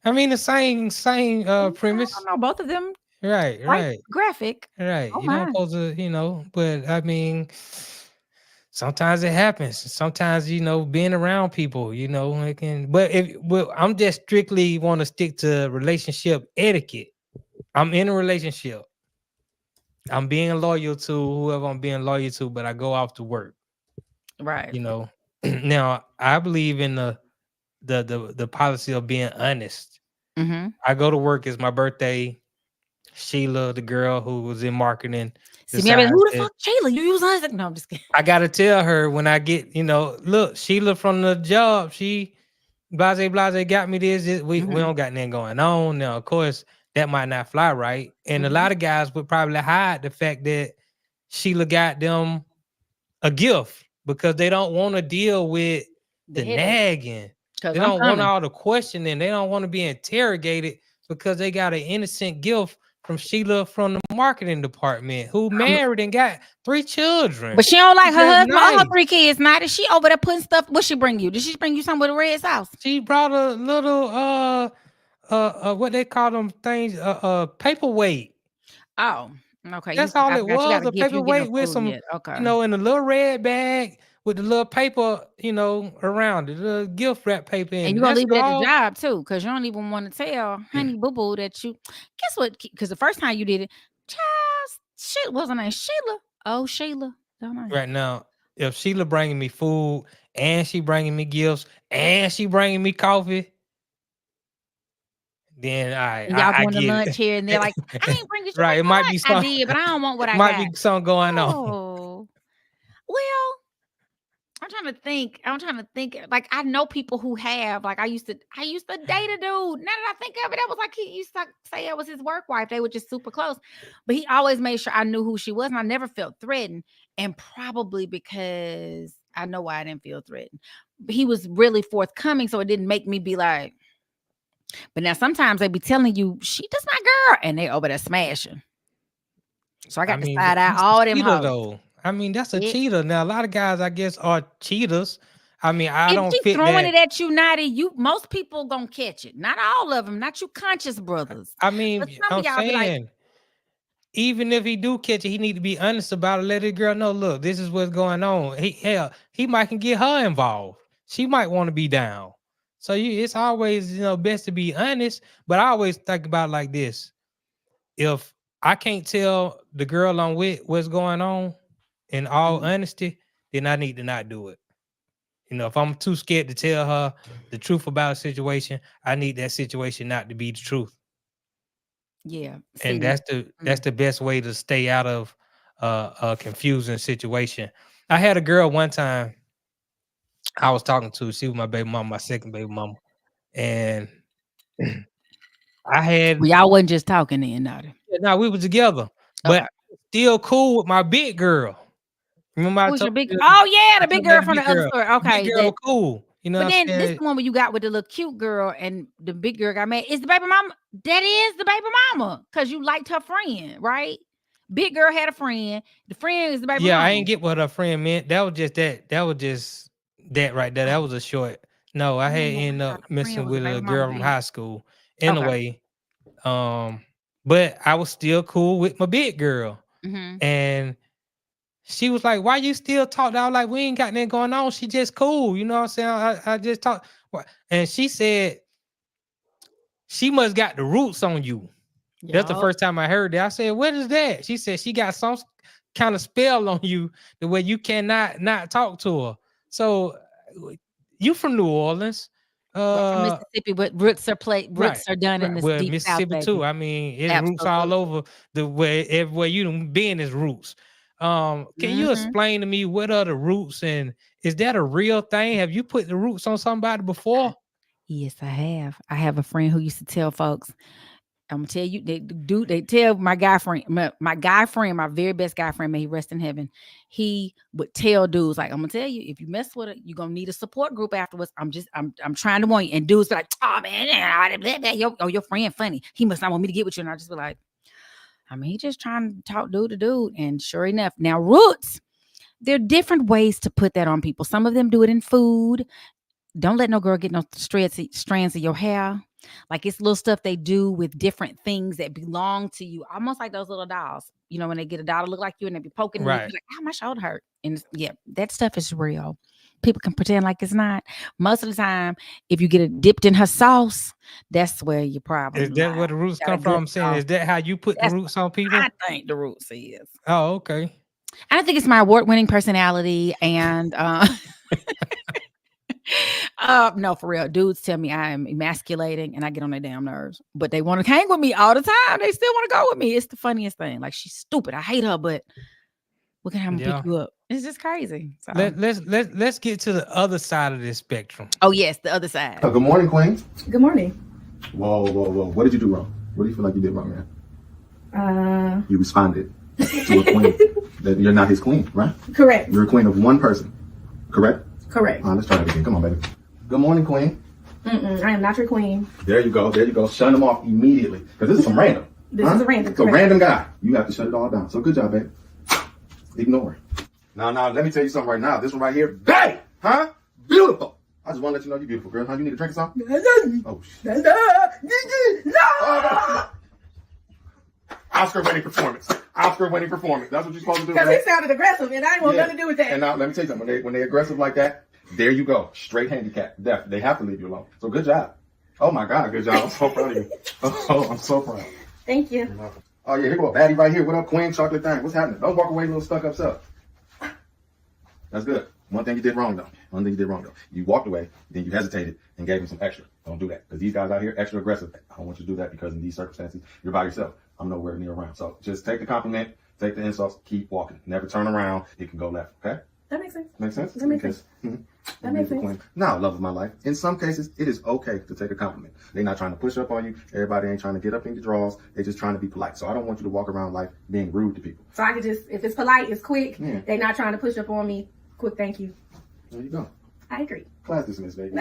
I mean the same premise. I don't know, both of them. Right. Graphic. Right. You don't supposed to, but I mean, sometimes it happens. Sometimes, being around people, it can, but I'm just strictly want to stick to relationship etiquette. I'm in a relationship. I'm being loyal to whoever I'm being loyal to, but I go off to work. Right. Now I believe in the policy of being honest. Mm-hmm. I go to work. It's my birthday. Sheila, the girl who was in marketing. See me, who the fuck, Sheila? You use us? No, I'm just kidding. I gotta tell her when I get, look, Sheila from the job, she blase got me this. We don't got nothing going on. Now, of course, that might not fly right. And a lot of guys would probably hide the fact that Sheila got them a gift because they don't want to deal with the nagging. They don't want all the questioning. They don't want to be interrogated because they got an innocent gift from Sheila from the marketing department who married and got 3 children. But she don't like her husband or her 3 kids. Not is she over there putting stuff? What she bring you? Did she bring you something with a red sauce? She brought a little what they call them things, paperweight. Oh, okay. That's all it was, a paperweight with some, in a little red bag with the little paper, around it, the gift wrap paper. And you're going to leave it at the job, too, because you don't even want to tell honey boo-boo that you, guess what? Because the first time you did it, child, shit, wasn't it Sheila? Oh, Sheila. Right now, if Sheila bringing me food and she bringing me gifts and she bringing me coffee, then y'all going to lunch here and they're like, I ain't bringing you right. It might be something. I did, but I don't want what I got. Might be something going on. Well, I'm trying to think. Like I know people who have. Like I used to date a dude. Now that I think of it, that was like he used to say it was his work wife. They were just super close, but he always made sure I knew who she was, and I never felt threatened. And probably because I know why I didn't feel threatened. But he was really forthcoming, so it didn't make me be like. But now sometimes they be telling you, that's my girl, and they over there smashing. So I got to side out all them hoes. Though. I mean, that's a cheater. Now, a lot of guys, I guess, are cheaters. I mean, I don't fit throwing it at you, Notty. Most people gonna catch it. Not all of them. Not you conscious brothers. I mean, I'm saying, even if he do catch it, he need to be honest about it. Let the girl know, look, this is what's going on. He might can get her involved. She might want to be down. So it's always, best to be honest. But I always think about it like this. If I can't tell the girl I'm with what's going on in all honesty, then I need to not do it. If I'm too scared to tell her the truth about a situation, I need that situation not to be the truth. Yeah. And that's the best way to stay out of a confusing situation. I had a girl one time I was talking to. She was my baby mama, my second baby mama. And I had... Y'all wasn't just talking then, Notty. No, we were together. But still cool with my big girl. Remember the big girl from the other story. Okay. Big girl was cool. But then this is the one where you got with the little cute girl and the big girl got mad. Is the baby mama? That is the baby mama. Because you liked her friend, right? Big girl had a friend. The friend is the baby mama. Yeah, I ain't get what her friend meant. That was just that. That was just that right there. That was a short. No, I had ended up messing with a girl from high school. Anyway, but I was still cool with my big girl. Mm-hmm. And she was like, why you still talk? I was like, we ain't got nothing going on. She just cool. You know what I'm saying? I just talk. And she said, she must got the roots on you. Yep. That's the first time I heard that. I said, what is that? She said she got some kind of spell on you the way you cannot not talk to her. So you from New Orleans. From Mississippi, but roots are done in this well, deep South, Mississippi baby. too. I mean, it's roots all over the way everywhere you done been is roots. Can you explain to me what are the roots, and is that a real thing? Have you put the roots on somebody before? Yes, I have. I have a friend who used to tell folks, I'm gonna tell you, they tell my guy friend, my very best guy friend, may he rest in heaven. He would tell dudes, like, I'm gonna tell you, if you mess with it, you're gonna need a support group afterwards. I'm trying to warn you. And dudes be like, oh man, your friend funny. He must not want me to get with you. And I just be like, I mean, he just trying to talk dude to dude. And sure enough, now roots, there are different ways to put that on people. Some of them do it in food. Don't let no girl get no strands of your hair. Like, it's little stuff they do with different things that belong to you, almost like those little dolls. You know, when they get a doll to look like you and they be poking, right? And like, oh, my shoulder hurt. And yeah, that stuff is real. People can pretend like it's not. Most of the time, if you get it dipped in her sauce, that's where your problem is. That where the roots come from? I'm saying, is that how you put the roots on people? I think the roots is. Oh, okay. I don't think it's my award-winning personality and no, for real. Dudes tell me I am emasculating and I get on their damn nerves, but they want to hang with me all the time. They still want to go with me. It's the funniest thing. Like, she's stupid. I hate her, but we can have them pick you up. It's just crazy. So. Let's get to the other side of this spectrum. Oh yes, the other side. Good morning, Queen. Good morning. Whoa. What did you do wrong? What do you feel like you did wrong, man? You responded to a queen that you're not his queen, right? Correct. You're a queen of one person, correct? Correct. Let's try it again. Come on, baby. Good morning, Queen. I am not your queen. There you go. Shut him off immediately. Because this is some random. This is a random. It's a random guy. You have to shut it all down. So good job, babe. Ignore. Now, let me tell you something right now. This one right here, babe, beautiful. I just want to let you know you're beautiful, girl. You need a drink or something? Oh, shit. No! Oscar-winning performance. That's what you're supposed to do. Because he sounded aggressive, and I ain't want nothing to do with that. And now, let me tell you something. When they're aggressive like that, there you go. Straight handicap. Deaf. They have to leave you alone. So good job. Oh, my God. Good job. I'm so proud of you. Oh, I'm so proud. Thank you. Oh, yeah. Here go a baddie right here. What up, Queen? Chocolate thing. What's happening? Don't walk away, little stuck-up self. That's good. One thing you did wrong, though. You walked away, then you hesitated and gave him some extra. Don't do that. Because these guys out here, extra aggressive. I don't want you to do that because in these circumstances, you're by yourself. I'm nowhere near around. So just take the compliment, take the insults, keep walking. Never turn around. It can go left, okay? That makes sense. Makes sense? That makes sense. That makes sense. Now, love of my life, in some cases, it is okay to take a compliment. They're not trying to push up on you. Everybody ain't trying to get up in your drawers. They're just trying to be polite. So I don't want you to walk around life being rude to people. So I could just, if it's polite, it's quick. Yeah. They're not trying to push up on me. Quick, thank you. There you go. I agree. Class dismissed, baby.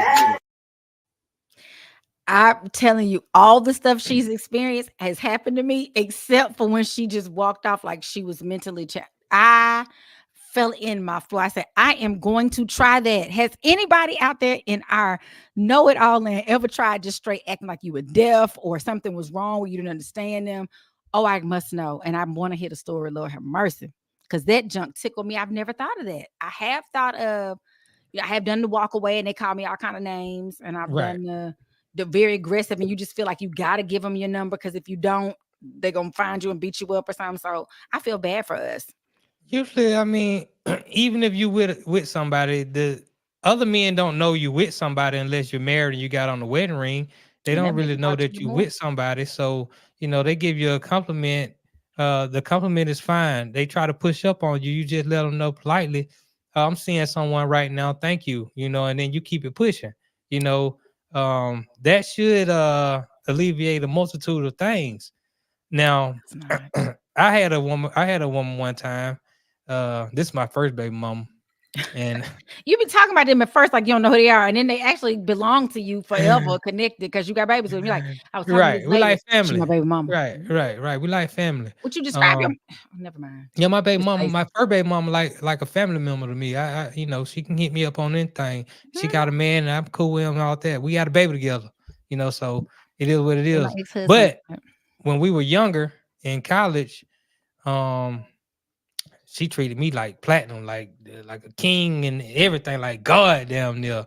I'm telling you, all the stuff she's experienced has happened to me, except for when she just walked off like she was mentally challenged. I fell in my floor. I said, I am going to try that. Has anybody out there in our know-it-all land ever tried just straight acting like you were deaf or something was wrong where you didn't understand them? Oh, I must know. And I want to hear the story, Lord have mercy. Because that junk tickled me. I've never thought of that. I have thought of, I have done the walk away and they call me all kind of names. And I've done the very aggressive, and you just feel like you got to give them your number because if you don't, they're going to find you and beat you up or something. So I feel bad for us. Usually, I mean, even if you with somebody, the other men don't know you with somebody unless you're married and you got on the wedding ring. They don't really know that you with somebody. So, they give you a compliment. The compliment is fine. They try to push up on you. You just let them know politely, I'm seeing someone right now. Thank you. And then you keep it pushing, that should alleviate a multitude of things. Now, I had a woman one time. This is my first baby mama. And you've been talking about them at first like you don't know who they are, and then they actually belong to you forever, connected because you got babies with them. You're like, I was talking to we like family. My baby mama. Right. We like family. Would you describe them? Never mind. Yeah, my baby mama, my first baby mama, like a family member to me. I she can hit me up on anything. She got a man, and I'm cool with him and all that. We got a baby together. So it is what it is. But when we were younger in college, she treated me like platinum, like a king and everything, like God damn near.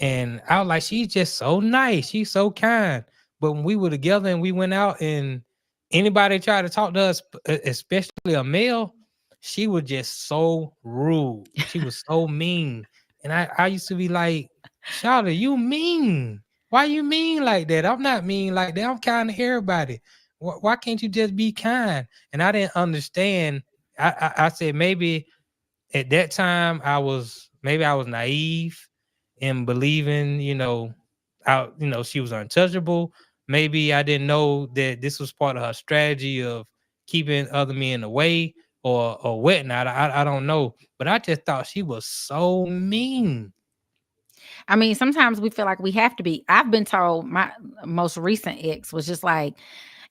And I was like, she's just so nice. She's so kind. But when we were together and we went out and anybody tried to talk to us, especially a male, she was just so rude. She was so mean. And I used to be like, Charlotte, you mean? Why you mean like that? I'm not mean like that. I'm kind to everybody. Why can't you just be kind? And I didn't understand. I said maybe at that time I was naive in believing, she was untouchable. Maybe I didn't know that this was part of her strategy of keeping other men away or whatnot. I don't know, but I just thought she was so mean. I mean, sometimes we feel like we have to be. I've been told my most recent ex was just like,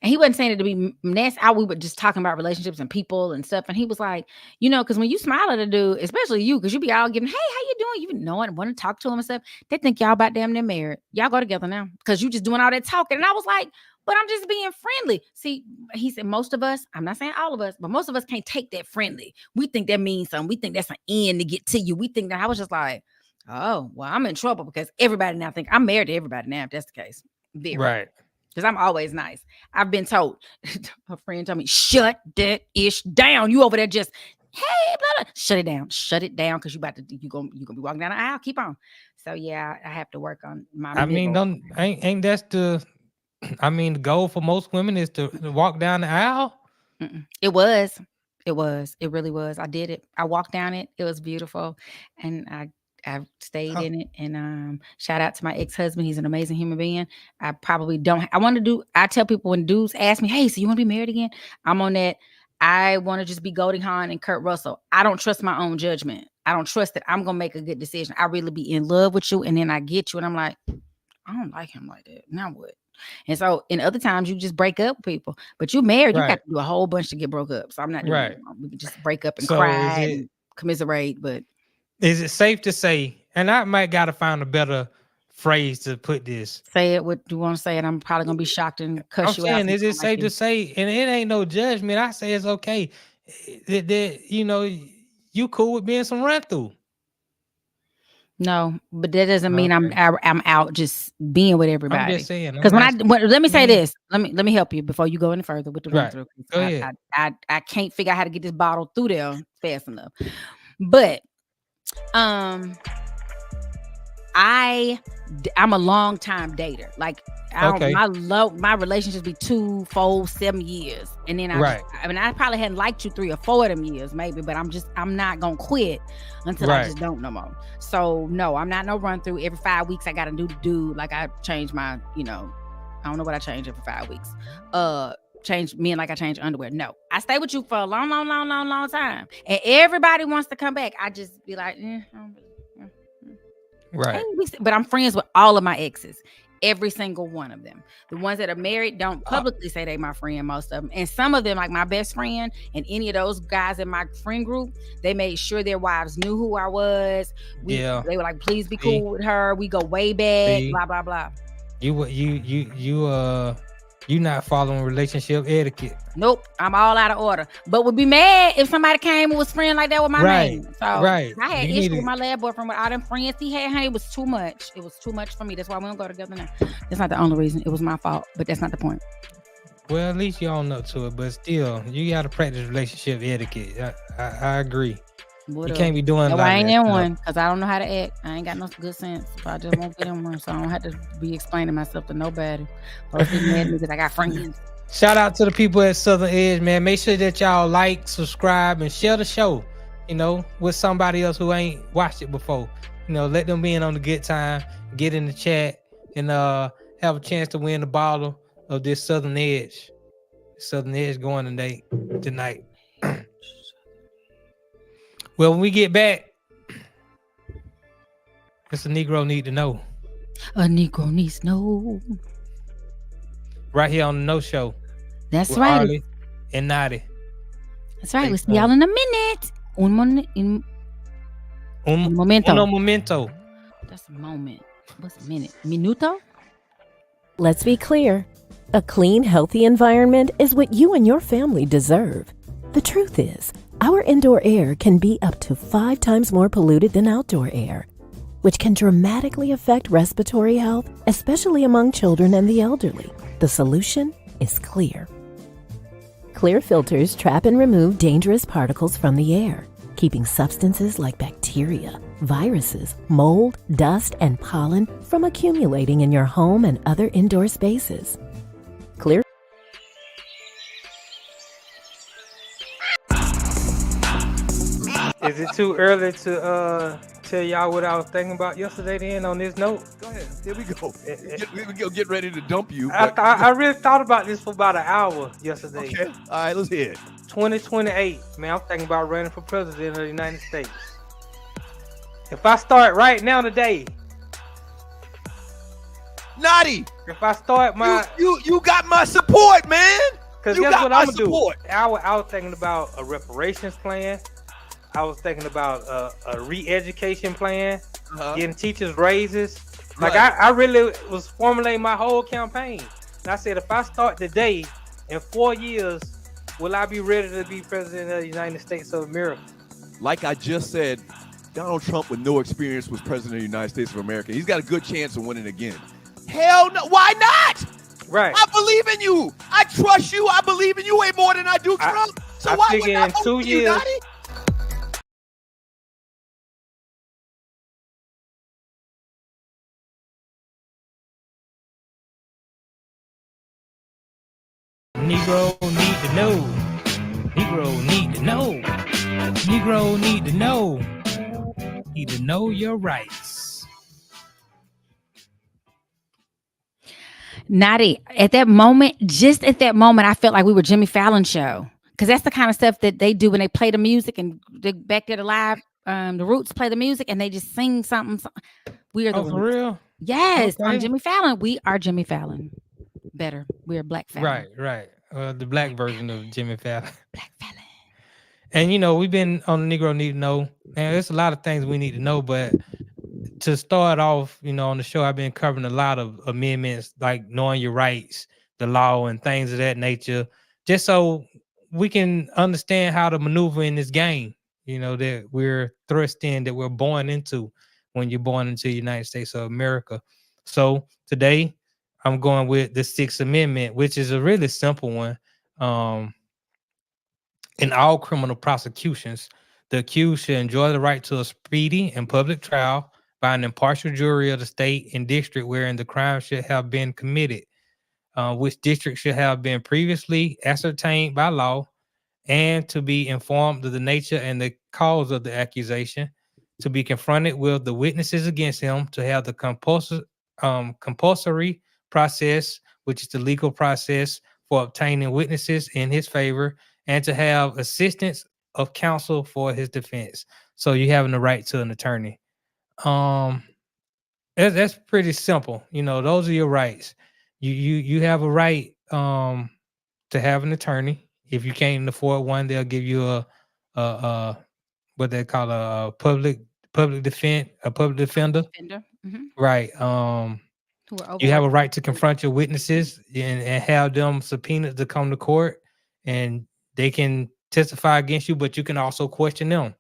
and he wasn't saying it to be nasty. We were just talking about relationships and people and stuff. And he was like, because when you smile at a dude, especially you, because you be all giving, hey, how you doing? You know, and want to talk to him and stuff. They think y'all about damn near married. Y'all go together now because you just doing all that talking. And I was like, but I'm just being friendly. See, he said most of us, I'm not saying all of us, but most of us can't take that friendly. We think that means something. We think that's an end to get to you. We think that. I was just like, oh, well, I'm in trouble because everybody now think I'm married to everybody now, if that's the case. Right. Because I'm always nice. I've been told, a friend told me, shut that ish down. You over there just, hey, blah, blah. Shut it down because you're gonna be walking down the aisle. Keep on. So yeah, I have to work on my ain't that's the goal for most women is to walk down the aisle? It was. It really was. I did it. I walked down it. It was beautiful. And I stayed in it. And shout out to my ex-husband. He's an amazing human being. I probably don't. I tell people when dudes ask me, hey, so you want to be married again? I'm on that. I want to just be Goldie Hawn and Kurt Russell. I don't trust my own judgment. I don't trust that I'm going to make a good decision. I really be in love with you. And then I get you and I'm like, I don't like him like that. Now what? And so in other times you just break up with people, but you married, you got to do a whole bunch to get broke up. So I'm not doing it. We can just break up and cry and commiserate. But is it safe to say, and I might got to find a better phrase to put this. Say it what you want to say, and I'm probably going to be shocked and cuss you out. Is it safe to say, and it ain't no judgment. I say it's okay. That you cool with being some run through. No, but that doesn't mean I'm out just being with everybody. I'm just saying. Because let me say this. Let me help you before you go any further with the run through. Go ahead. I can't figure out how to get this bottle through there fast enough. But I'm a long time dater. Like my relationships be 2, 4, 7 years, and then I probably hadn't liked you 3 or 4 of them years, maybe, but I'm not gonna quit until I just don't no more. So no, I'm not no run through. Every 5 weeks I got a new dude. Like I change my, I don't know what I change every 5 weeks. Change men like I change underwear. No, I stay with you for a long time, and everybody wants to come back. I just be like, right. But I'm friends with all of my exes, every single one of them. The ones that are married don't publicly say they my friend, most of them, and some of them, like my best friend and any of those guys in my friend group, they made sure their wives knew who I was. They were like, please be cool with her. We go way back. Blah blah blah. You not following relationship etiquette. Nope, I'm all out of order. But would be mad if somebody came and was friend like that with my name. So I had issues with my last boyfriend with all them friends he had. Honey, it was too much. It was too much for me. That's why we don't go together now. That's not the only reason. It was my fault, but that's not the point. Well, at least you own up to it. But still, you got to practice relationship etiquette. I agree. You can't be doing I ain't in one because I don't know how to act. I ain't got no good sense. So I just won't get in one. So I don't have to be explaining myself to nobody. Folks get mad at me because I got friends. Shout out to the people at Southern Edge, man. Make sure that y'all like, subscribe, and share the show, with somebody else who ain't watched it before. Let them be in on the good time, get in the chat, and have a chance to win the bottle of this Southern Edge. Southern Edge going tonight. Well, when we get back, it's a Negro need to know. A Negro needs to know. Right here on the No Show. That's right. Arle and Notty. That's right. We'll see y'all in a minute. Un momento. Uno momento. That's a moment. What's a minute? Minuto? Let's be clear. A clean, healthy environment is what you and your family deserve. The truth is, our indoor air can be up to 5 times more polluted than outdoor air, which can dramatically affect respiratory health, especially among children and the elderly. The solution is clear. Clear filters trap and remove dangerous particles from the air, keeping substances like bacteria, viruses, mold, dust, and pollen from accumulating in your home and other indoor spaces. Clear. Is it too early to tell y'all what I was thinking about yesterday then on this note? Go ahead. Here we go. We get ready to dump you. I really thought about this for about an hour yesterday. Okay. All right, let's hear it. 2028, man, I'm thinking about running for president of the United States. If I start right now today, Notty, if I start my... You got my support, man. Because guess what I'm going to do? I was thinking about a reparations plan. I was thinking about a re-education plan, getting teachers raises. Like I really was formulating my whole campaign. And I said, if I start today, in 4 years, will I be ready to be president of the United States of America? Like I just said, Donald Trump with no experience was president of the United States of America. He's got a good chance of winning again. Hell no. Why not? Right. I believe in you. I trust you. I believe in you way more than I do Trump. So why figure would I vote for you, Notty? Negro need to know. Negro need to know. Negro need to know. Need to know your rights. Notty, at that moment, I felt like we were Jimmy Fallon's show. Because that's the kind of stuff that they do when they play the music and they back there to live. The Roots play the music and they just sing something. We are the for real? Yes, Okay. on Jimmy Fallon. We are Jimmy Fallon. Better. We're Black Fallon. Right. The black version of Jimmy Fallon. Black Fallon. And we've been on the Negro Need to Know. And there's a lot of things we need to know, but to start off, on the show, I've been covering a lot of amendments, like knowing your rights, the law, and things of that nature, just so we can understand how to maneuver in this game, that we're thrust in, that we're born into when you're born into the United States of America. So today, I'm going with the Sixth Amendment, which is a really simple one. In all criminal prosecutions, the accused should enjoy the right to a speedy and public trial by an impartial jury of the state and district wherein the crime should have been committed, which district should have been previously ascertained by law, and to be informed of the nature and the cause of the accusation, to be confronted with the witnesses against him, to have the compulsory process, which is the legal process for obtaining witnesses in his favor, and to have assistance of counsel for his defense. So you having the right to an attorney. That's pretty simple. Those are your rights. You have a right to have an attorney. If you can't afford one, they'll give you a what they call a public defender. Mm-hmm. Right. You have a right to confront your witnesses and have them subpoenaed to come to court, and they can testify against you, but you can also question them.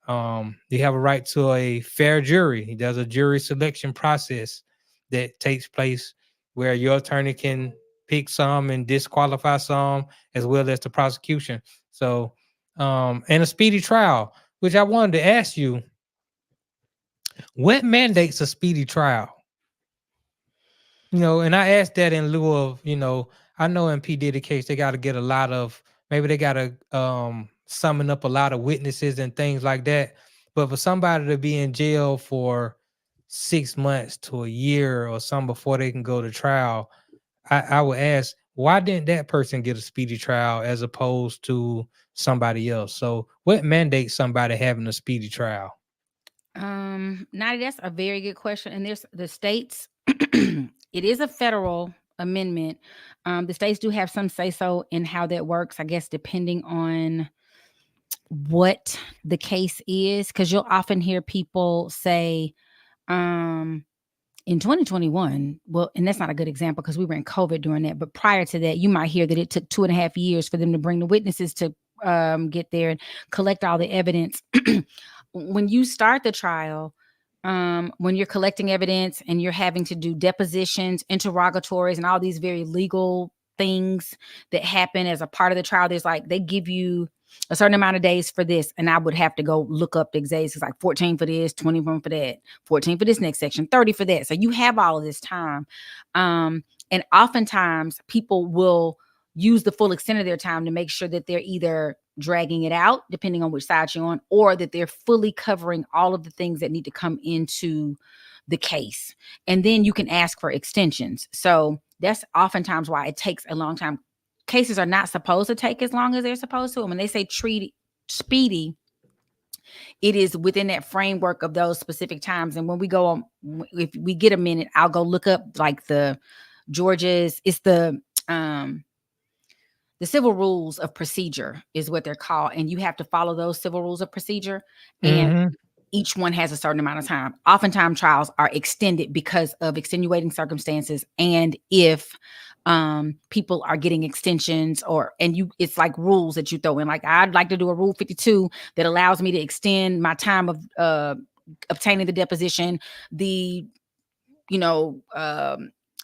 You have a right to a fair jury. There's a jury selection process that takes place where your attorney can pick some and disqualify some, as well as the prosecution. So, and a speedy trial, which I wanted to ask you, what mandates a speedy trial? And I asked that in lieu of, I know in P. Diddy case, they got to get maybe they got to summon up a lot of witnesses and things like that. But for somebody to be in jail for 6 months to a year or something before they can go to trial, I would ask, why didn't that person get a speedy trial as opposed to somebody else? So what mandates somebody having a speedy trial? Notty, that's a very good question. And there's the states, it is a federal amendment. The states do have some say so in how that works, I guess, depending on what the case is, because you'll often hear people say, in 2021, well, and that's not a good example because we were in COVID during that, but prior to that, you might hear that it took 2.5 years for them to bring the witnesses to get there and collect all the evidence. When you start the trial, when you're collecting evidence and you're having to do depositions, interrogatories, and all these very legal things that happen as a part of the trial. There's like, they give you a certain amount of days for this, and I would have to go look up the days. It's like 14 for this, 21 for that, 14 for this next section, 30 for that. So you have all of this time. And oftentimes people will use the full extent of their time to make sure that they're either dragging it out, depending on which side you're on, or that they're fully covering all of the things that need to come into the case. And then you can ask for extensions. So that's oftentimes why it takes a long time. Cases are not supposed to take as long as they're supposed to. And when they say speedy, it is within that framework of those specific times. And when we go on, if we get a minute, I'll go look up like the Georgia's, it's the civil rules of procedure is what they're called. And you have to follow those civil rules of procedure. And each one has a certain amount of time. Oftentimes trials are extended because of extenuating circumstances. And if people are getting extensions it's like rules that you throw in. Like I'd like to do a rule 52 that allows me to extend my time of obtaining the deposition. The,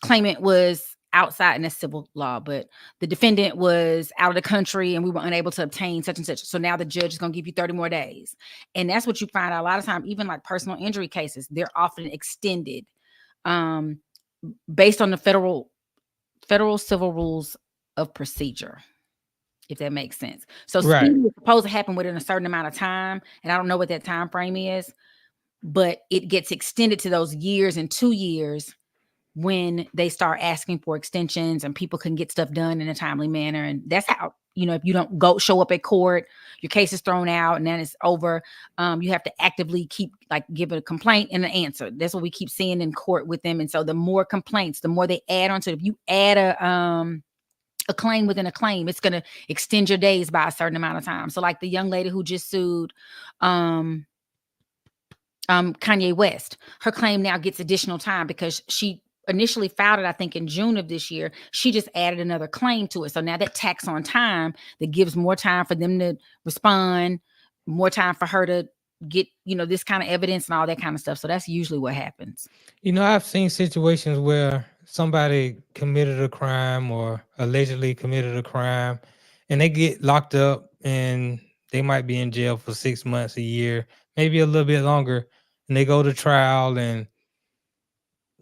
claimant was outside in a civil law, but the defendant was out of the country and we were unable to obtain such and such. So now the judge is going to give you 30 more days. And that's what you find out a lot of times, even like personal injury cases, they're often extended based on the federal civil rules of procedure, if that makes sense. So speedy is supposed to happen within a certain amount of time. And I don't know what that time frame is, but it gets extended to those years and 2 years when they start asking for extensions and people can get stuff done in a timely manner. And that's how, if you don't show up at court, your case is thrown out and then it's over. You have to actively give a complaint and an answer. That's what we keep seeing in court with them. And so the more complaints, the more they add on to it. If you add a claim within a claim, it's going to extend your days by a certain amount of time. So like the young lady who just sued, Kanye West, her claim now gets additional time because she initially filed it, I think, in June of this year. She just added another claim to it. So now that tax on time, that gives more time for them to respond, more time for her to get, this kind of evidence and all that kind of stuff. So that's usually what happens. I've seen situations where somebody committed a crime or allegedly committed a crime and they get locked up and they might be in jail for 6 months, a year, maybe a little bit longer. And they go to trial and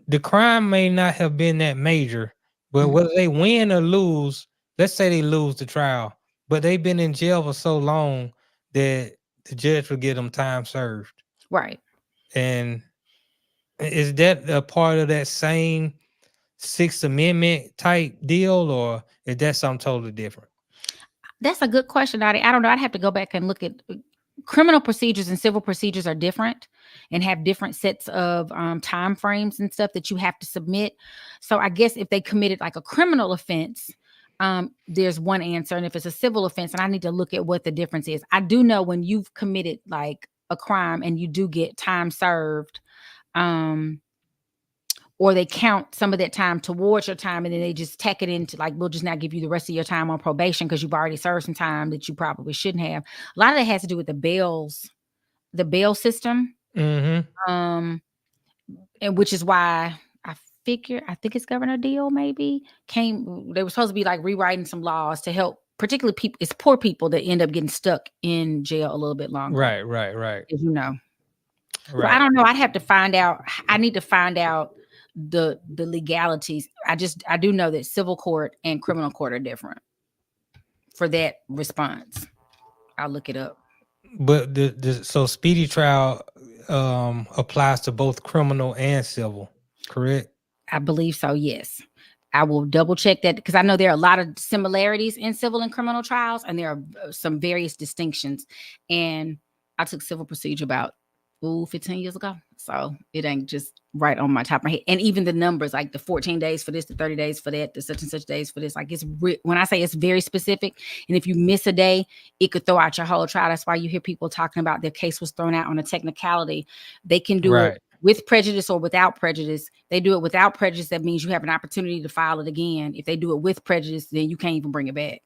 the crime may not have been that major, but whether they win or lose, let's say they lose the trial, but they've been in jail for so long that the judge will get them time served. Right. And is that a part of that same Sixth Amendment type deal, or is that something totally different? That's a good question, Dottie. I don't know. I'd have to go back and look at criminal procedures and civil procedures are different and have different sets of time frames and stuff that you have to submit. So I guess if they committed like a criminal offense, there's one answer. And if it's a civil offense, and I need to look at what the difference is. I do know when you've committed like a crime and you do get time served, or they count some of that time towards your time and then they just tack it into like, we'll just not give you the rest of your time on probation because you've already served some time that you probably shouldn't have. A lot of that has to do with the bail system. And which is why I think it's Governor Deal maybe they were supposed to be like rewriting some laws to help, particularly people, it's poor people that end up getting stuck in jail a little bit longer. Right. As you know. Right. So I don't know. I'd have to find out. I need to find out the legalities. I do know that civil court and criminal court are different for that response. I'll look it up. But so speedy trial applies to both criminal and civil, correct? I believe so, yes. I will double check that because I know there are a lot of similarities in civil and criminal trials, and there are some various distinctions. And I took civil procedure about 15 years ago. So it ain't just right on my top of my head. And even the numbers, like the 14 days for this, the 30 days for that, the such and such days for this, like when I say it's very specific, and if you miss a day, it could throw out your whole trial. That's why you hear people talking about their case was thrown out on a technicality. They can do it with prejudice or without prejudice. They do it without prejudice. That means you have an opportunity to file it again. If they do it with prejudice, then you can't even bring it back.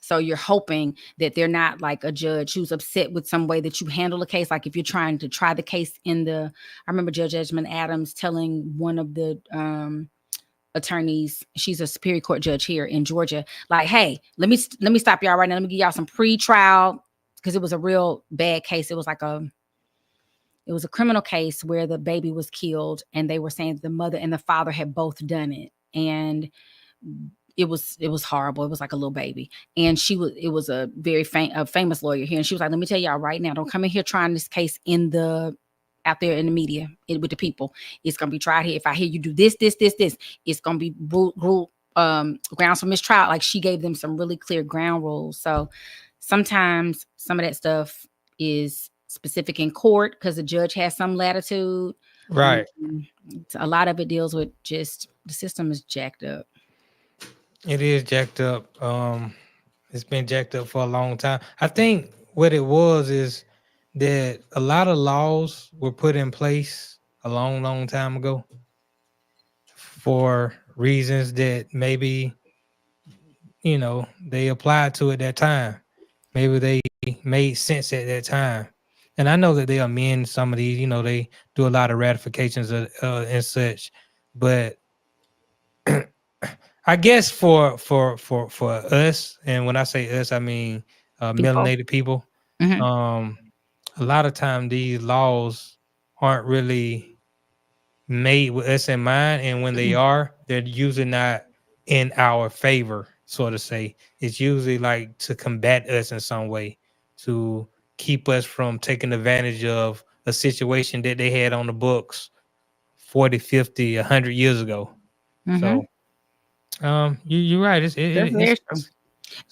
So you're hoping that they're not like a judge who's upset with some way that you handle a case. Like if you're trying to try the case I remember Judge Edmund Adams telling one of the attorneys. She's a Superior Court judge here in Georgia. Like, hey, let me stop y'all right now. Let me give y'all some pre-trial, because it was a real bad case. It was like a criminal case where the baby was killed, and they were saying the mother and the father had both done it, and it was horrible. It was like a little baby, and it was a very famous lawyer here, and she was like, let me tell y'all right now, don't come in here trying this case out there in the media with the people. It's gonna be tried here. If I hear you do this, it's gonna be grounds for mistrial. Like, she gave them some really clear ground rules. So sometimes some of that stuff is specific in court because the judge has some latitude. Right. A lot of it deals with just the system is jacked up. It is jacked up. It's been jacked up for a long time. I think what it was is that a lot of laws were put in place a long time ago for reasons that maybe, they applied to at that time. Maybe they made sense at that time. And I know that they amend some of these, they do a lot of ratifications and such. But I guess for us, and when I say us, I mean melanated people, a lot of time these laws aren't really made with us in mind, and when they are, they're usually not in our favor, so to say. It's usually like to combat us in some way, to keep us from taking advantage of a situation that they had on the books 40, 50, 100 years ago. So you're right.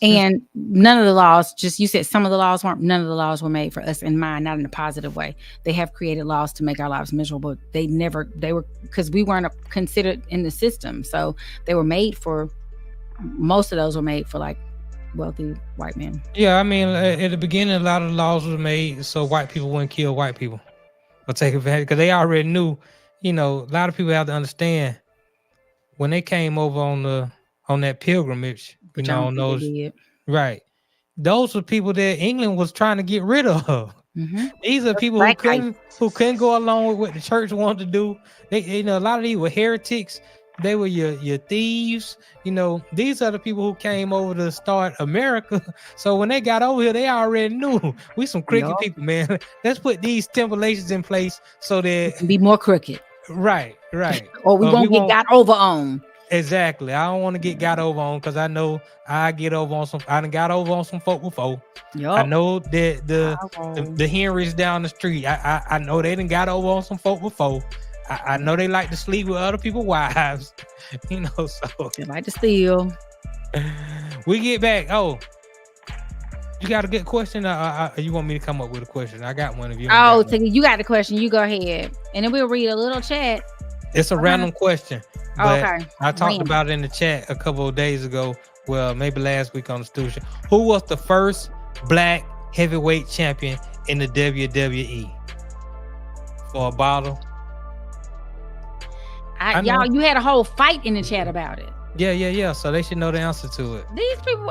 And none of the laws, you said some of the laws none of the laws were made for us in mind, not in a positive way. They have created laws to make our lives miserable. They were, because we weren't considered in the system. So they were made for, most of those were made for like wealthy white men. Yeah, I mean, at the beginning, a lot of the laws were made so white people wouldn't kill white people or take advantage, because they already knew, a lot of people have to understand when they came over on that pilgrimage, right. Those were people that England was trying to get rid of. These are people who couldn't go along with what the church wanted to do. They, a lot of these were heretics. They were your thieves. These are the people who came over to start America. So when they got over here, they already knew we some crooked people, man. Let's put these stipulations in place so that be more crooked. Right. Or we won't get got over on. Exactly. I don't want to get got over on, because I know I get over on some. I done got over on some folk before. I know that the Henrys down the street. I know they done got over on some folk before. I know they like to sleep with other people's wives. So they like to steal. We get back. Oh, you got a good question? You want me to come up with a question? I got one of you. Oh, you got the question. You go ahead, and then we'll read a little chat. It's a random question. But okay. I talked about it in the chat a couple of days ago. Well, maybe last week on the studio. Who was the first black heavyweight champion in the WWE? For a bottle. Y'all, you had a whole fight in the chat about it. Yeah. So they should know the answer to it. These people,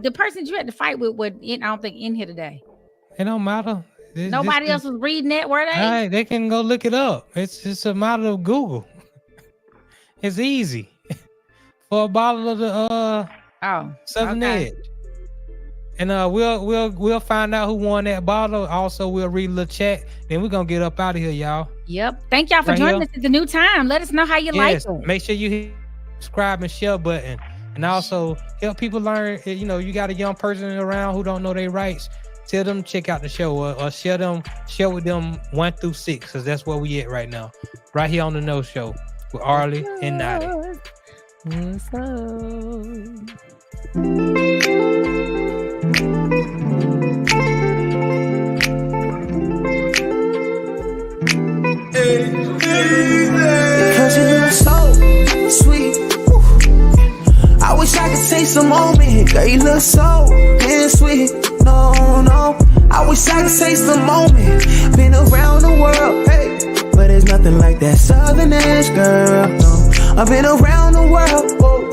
the person you had to fight with, I don't think in here today. It don't matter. Nobody else was reading that, were they? Right, they can go look it up. It's just a matter of Google. It's easy. For a bottle of the Southern Edge. And we'll find out who won that bottle. Also, we'll read a little chat. Then we're gonna get up out of here, y'all. Yep. Thank y'all for joining us at the new time. Let us know how you like it. Make sure you hit the subscribe and share button. And also help people learn. You got a young person around who don't know their rights. Tell them to check out the show or share with them 1 through 6, because that's where we at right now. Right here on the No Show with Arle and Notty. Cause you look so sweet. I wish I could take some moment. Girl, you look so damn sweet. No, I wish I could taste the moment. Been around the world, hey, but there's nothing like that Southern Edge, girl. No, I've been around the world, whoa.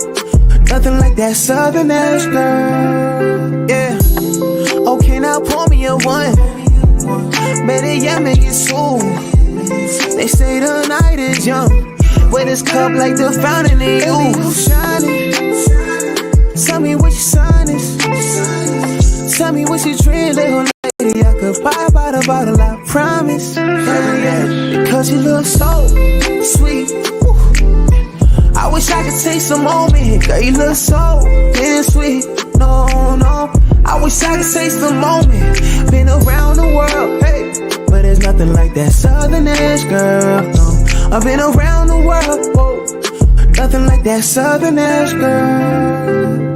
Nothing like that Southern Edge, girl. Yeah. Okay, now pour me a one. Better yet, make it soon. They say the night is young. With this cup like the fountain in you. Shining. Tell me what your sign is. Tell me what you dream, little lady. I could buy by the bottle, I promise. Yeah. Because you look so sweet. Woo. I wish I could take some moment. Girl, you look so damn sweet. No. I wish I could taste the moment. Been around the world, hey, but there's nothing like that Southern edge, girl. No, I've been around the world, whoa. Nothing like that Southern edge, girl.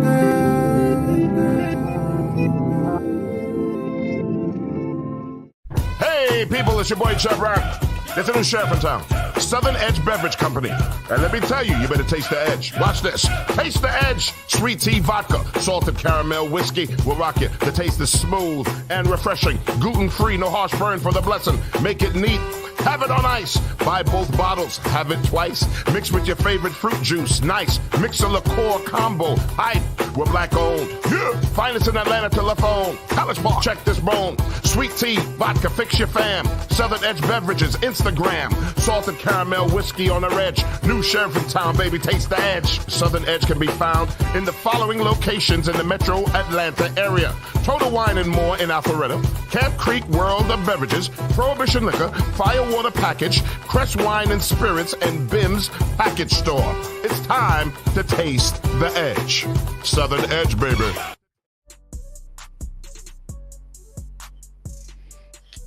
Hey, people, it's your boy Chef Rock. There's a new sheriff in town, Southern Edge Beverage Company. And let me tell you, you better taste the edge. Watch this. Taste the edge. Sweet tea vodka, salted caramel whiskey will rock you. The taste is smooth and refreshing. Gluten-free, no harsh burn for the blessing. Make it neat. Have it on ice. Buy both bottles. Have it twice. Mix with your favorite fruit juice. Nice. Mix a liqueur combo. Hype. We're black owned. Yeah. Finest in Atlanta telephone. College Park. Check this bone. Sweet tea, vodka, fix your fam. Southern Edge Beverages, Instagram. Salted caramel whiskey on the edge. New sheriff in town, baby. Taste the edge. Southern Edge can be found in the following locations in the metro Atlanta area. Total Wine and More in Alpharetta. Camp Creek World of Beverages. Prohibition Liquor. Firewater Package. Crest Wine and Spirits and Bim's Package Store. It's time to taste the edge. Southern Edge, baby.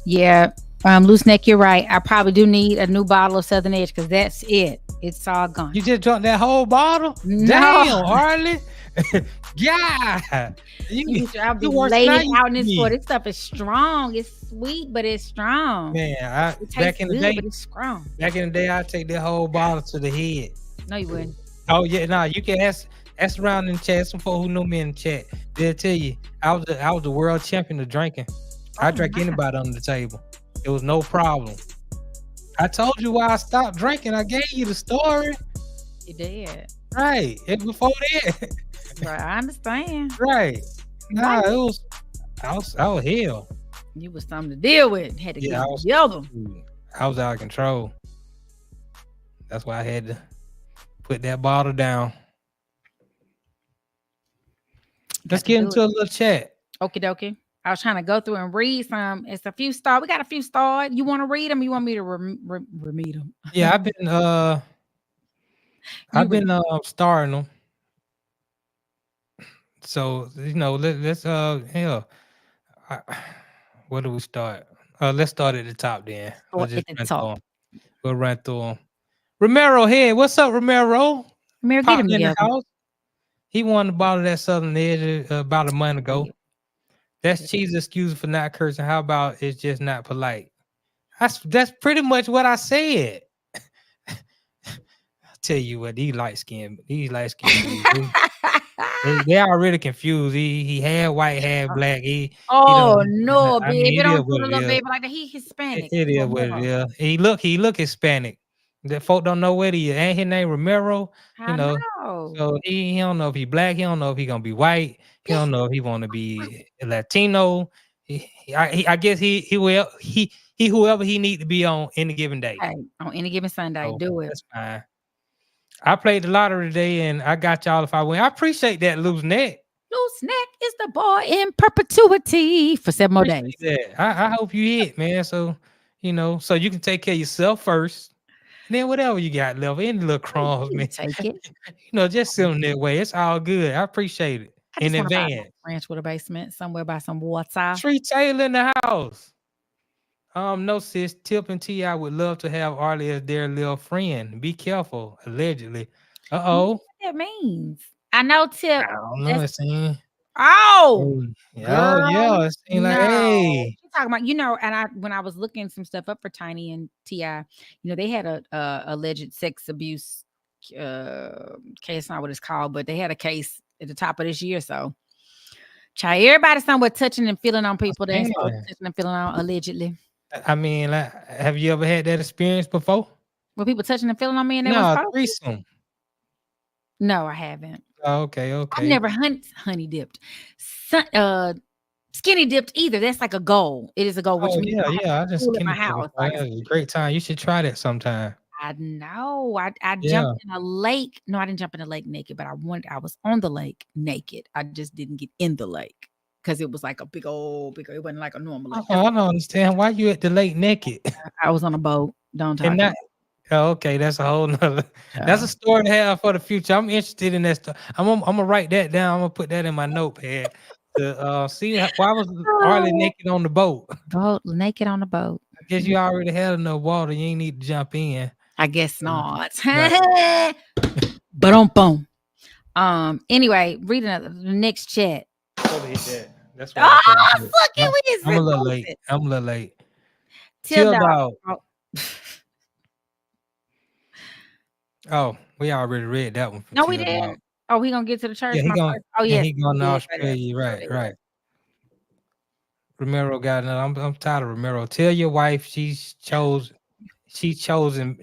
Yeah, Loose Neck, you're right. I probably do need a new bottle of Southern Edge because that's it. It's all gone. You just drunk that whole bottle? No. Damn, Arle. Yeah. I'll be laying out in this store. This stuff is strong. It's sweet, but it's strong. Man, it back in the good, day, but it's strong. Back in the day, I'd take that whole bottle to the head. No, you wouldn't. Oh yeah, nah. You can ask around in the chat. Some folks who know me in the chat, they'll tell you I was the world champion of drinking. I drank anybody on the table. It was no problem. I told you why I stopped drinking. I gave you the story. You did. Right. It before that. Right. I understand. Right. Nah, I was hell. You was something to deal with. Had to get together. I was out of control. That's why I had to put that bottle down. Let's get into a little chat. Okie dokie. I was trying to go through and read some. It's a few stars. We got a few stars. You want to read them? You want me to read them? Yeah, I've been starring them. So let's where do we start? Let's start at the top then. We'll run through them. Romero here. What's up, Romero? Romero, get him in together. the house. He won the bottle of that Southern Edge about a month ago. That's cheesy excuse for not cursing. How about it's just not polite? That's pretty much what I said. I'll tell you what, these light skinned dudes, they already confused. He had white, had black. Baby, don't put a little baby like that. He Hispanic. It is what it is. He look Hispanic. That folk don't know what he is. Ain't his name Romero? I know. So he don't know if he black. He don't know if he gonna be white. He don't know if he want to be Latino. I guess he whoever he need to be on any given day. Hey, on any given Sunday, do it. That's fine. I played the lottery today and I got y'all if I win. I appreciate that, Loose Neck. Loose Neck is the boy in perpetuity for 7 more days. I hope you hit, man. So so you can take care of yourself first. Then whatever you got left, any little crumbs, man. Take it. Just send them that way. It's all good. I appreciate it. In advance. Ranch with a basement somewhere by some water. Tree Taylor in the house. No, sis. Tip and T.I. would love to have Arle as their little friend. Be careful, allegedly. What that means? I know Tip. I don't know. It's saying. Oh, yeah. It seems like, hey. She's talking about, and when I was looking some stuff up for Tiny and T.I., they had a alleged sex abuse case, not what it's called, but they had a case at the top of this year. So, everybody's somewhere touching and feeling on people that's touching and feeling on allegedly. I mean, have you ever had that experience before? Were people touching and feeling on me and they threesome. No, I haven't. Okay. I've never honey dipped, skinny dipped either. That's like a goal. It is a goal. Which means I just in my house. That's a great time. You should try that sometime. I know. I Yeah. jumped in a lake. No, I didn't jump in a lake naked, but I was on the lake naked. I just didn't get in the lake because it was like a big old. It wasn't like a normal lake. I don't understand why you at the lake naked. I was on a boat. Don't talk And to that, me. oh, okay, that's a whole nother. That's a story to have for the future. I'm interested in that stuff. I'm gonna write that down. I'm gonna put that in my notepad to see why was Arlie naked on the boat. Boat naked on the boat. I guess you already had enough water. You ain't need to jump in. I guess not. Right. But boom. Anyway, reading the next chat. That's what fuck it. I'm a little late. I'm a little late. Till Dog. Oh, we already read that one. No, we didn't. Oh, he gonna get to the church. Yeah, he going. Oh, yeah, he going to Australia. Right. Romero got another. I'm tired of Romero. Tell your wife she choosing,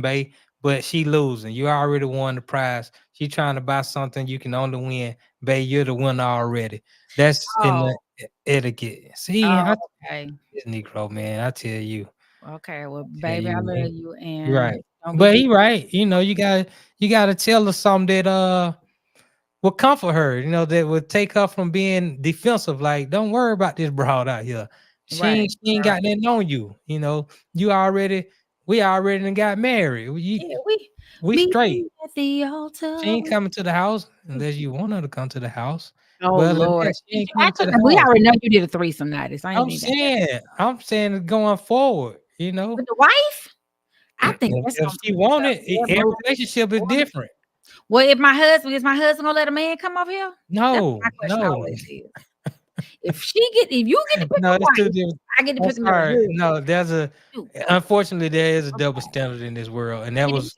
babe, but she losing. You already won the prize. She trying to buy something you can only win, babe. You're the winner already. That's in the etiquette. See, okay. This Negro man, I tell you. Okay, well, baby, I love you, and right. But he right. You know, you gotta tell her something that will comfort her, that would take her from being defensive. Like, don't worry about this broad out here. She ain't got nothing on you. We already got married. We straight. At the altar. She ain't coming to the house unless you want her to come to the house. Oh, Lord. She ain't coming to the house. We already know you did a threesome night. I'm saying going forward, With the wife? I think if she wanted, every relationship is different. Well, is my husband gonna let a man come over here? No. If you get to pick a wife, I get to pick a no. Unfortunately there is a double standard in this world, and it was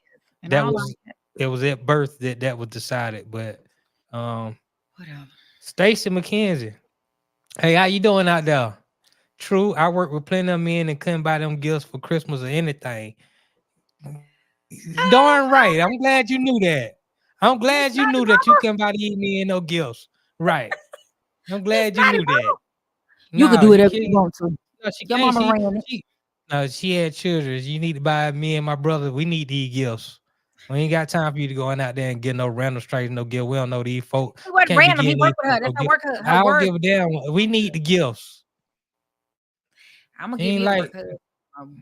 at birth that was decided. But whatever. Stacy McKenzie, hey, how you doing out there? True, I work with plenty of men and couldn't buy them gifts for Christmas or anything. Darn right. I'm glad you knew that. I'm glad you knew that you couldn't buy these men no gifts. Right. I'm glad you knew that. You could do whatever you want to. No, your mama ran it. She had children. You need to buy me and my brother. We need these gifts. We ain't got time for you to go out there and get no random straight, no gift. We don't know these folks. He wasn't random. He worked with her. That's her work. I don't give a damn. We need the gifts. I'm gonna give you a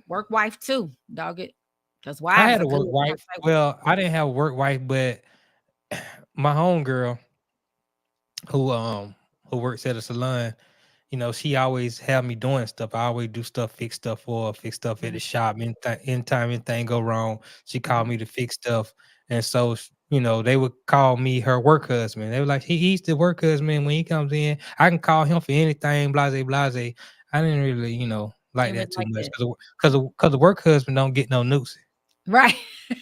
work wife too, dog it. Because wives I had a work wife. Well, I didn't have a work wife, but my homegirl who works at a salon, she always have me doing stuff. I always do stuff, fix stuff for her, fix stuff at the shop. Anytime anything go wrong, she called me to fix stuff. And so, they would call me her work husband. They were like, he's the work husband. When he comes in, I can call him for anything, blase, blase. I didn't really, like that too much because the work husband don't get no nuisance. Right. You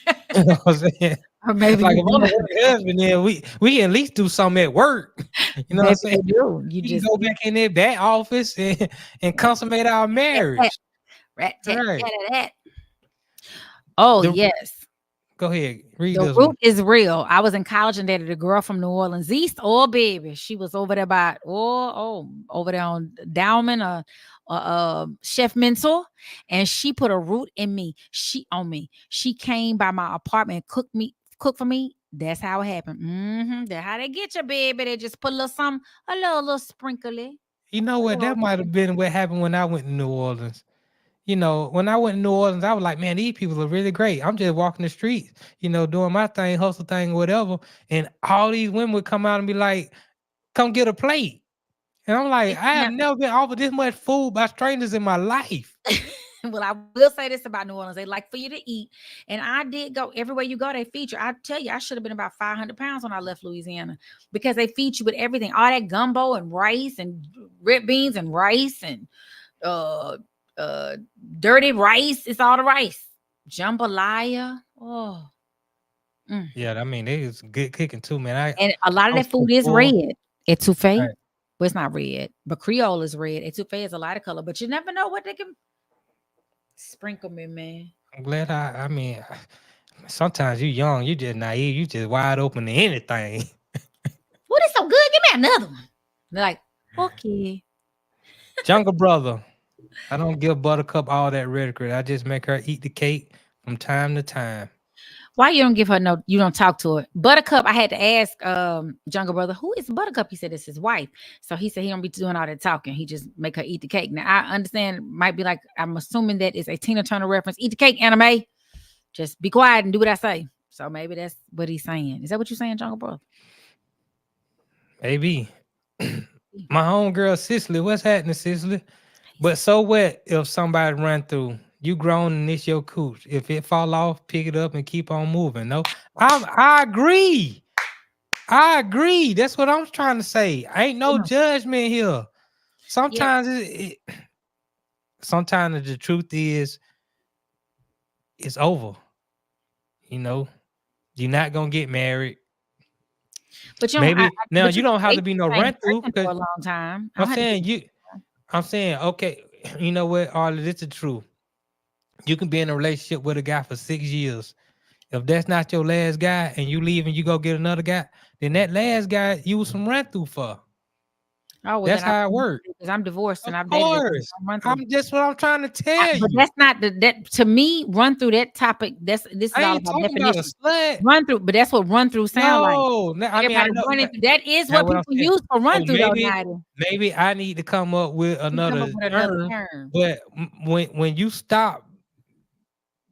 know what I'm saying? Or maybe like if I'm a work husband, then we can at least do something at work. You know what I'm saying? You just go back in that office and consummate our marriage. Yes. Go ahead. Read the root is real. I was in college and dated a girl from New Orleans East. Oh, baby. She was over there over there on Dowman, Chef Mentor, and she put a root in me. She came by my apartment and cooked for me. That's how it happened. That's how they get you, baby. They just put a little sprinkly. You know what? That might have been what happened when I went to New Orleans. When I went to New Orleans, I was like, man, these people are really great. I'm just walking the streets, doing my thing, hustle thing, whatever. And all these women would come out and be like, come get a plate. And I'm like, I have never been offered this much food by strangers in my life. Well, I will say this about New Orleans. They like for you to eat. And I did go everywhere you go, they feed you. I tell you, I should have been about 500 pounds when I left Louisiana because they feed you with everything. All that gumbo and rice and red beans and rice and dirty rice. It's all the rice. Jambalaya. Oh. Yeah, I mean, it is good cooking too, man. And a lot of that food is red. Etouffee. Right. Well, it's not red, but Creole is red. Etouffee is a lighter color, but you never know what they can sprinkle me, man. I'm glad sometimes you young, you just naive, you just wide open to anything. What is so good? Give me another one. They're like, okay. Jungle Brother. I don't give Buttercup all that rhetoric. I just make her eat the cake from time to time. Why you don't give her no? You don't talk to her. Buttercup. I had to ask Jungle Brother, who is Buttercup? He said it's his wife. So he said he don't be doing all that talking. He just make her eat the cake. Now I understand. Might be like I'm assuming that is a Tina Turner reference. Eat the cake, anime. Just be quiet and do what I say. So maybe that's what he's saying. Is that what you're saying, Jungle Brother? Maybe. My homegirl Cicely, what's happening, Cicely? But so what if somebody run through? You grown and it's your cooch. If it fall off, pick it up and keep on moving. No, I agree. I agree. That's what I'm trying to say. Ain't no judgment here. Sometimes sometimes the truth is it's over. You know, you're not gonna get married. But you maybe now but you don't have to be no run through for a long time. I'm saying, okay, you know what, Arle, this is the truth. You can be in a relationship with a guy for 6 years. If that's not your last guy and you leave and you go get another guy, then that last guy you was some run through for. Oh, well, that's how it works. Because I'm divorced and I've dated. I'm just what I'm trying to tell you. But that's not that to me. Run through that topic. This is all about definition. Run through, but that's what run through sound like. No, I mean, that is what people use for run through. Maybe I need to come up with another term. But when you stop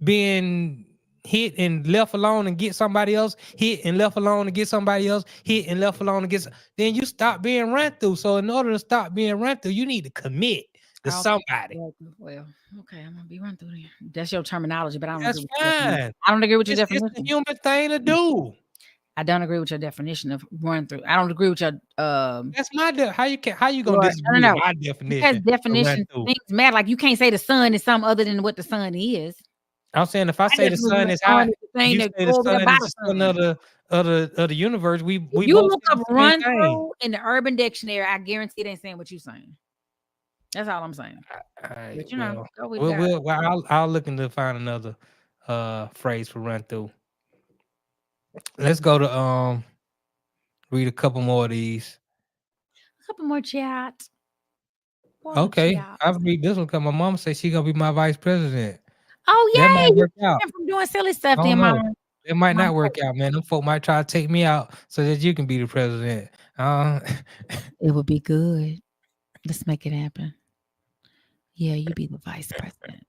being hit and left alone and get somebody else, hit and left alone and get somebody else, hit and left alone and get, then you stop being run through. So in order to stop being run through, you need to commit to somebody. Well, okay, I'm gonna be run through there. That's your terminology, but I don't That's agree fine. I don't agree with your definition. It's a human thing to do. I don't agree with your definition of run through. I don't agree with your that's my how you gonna disagree with my definition? Because definition things matter. Like you can't say the sun is something other than what the sun is. I'm saying if I say the sun is hot, you say the sun is the sun of the universe. We you look up run through in the Urban Dictionary, I guarantee it ain't saying what you're saying. That's all I'm saying. But you know, go with I'll look into find another phrase for run through. Let's go to read a couple more of these. A couple more chat. Okay, I'll read this one because my mom said she's gonna be my vice president. Oh yeah, that might work out. From doing silly stuff, then mama. It might not work out, man. Them folk might try to take me out so that you can be the president. It would be good. Let's make it happen. Yeah, you be the vice president.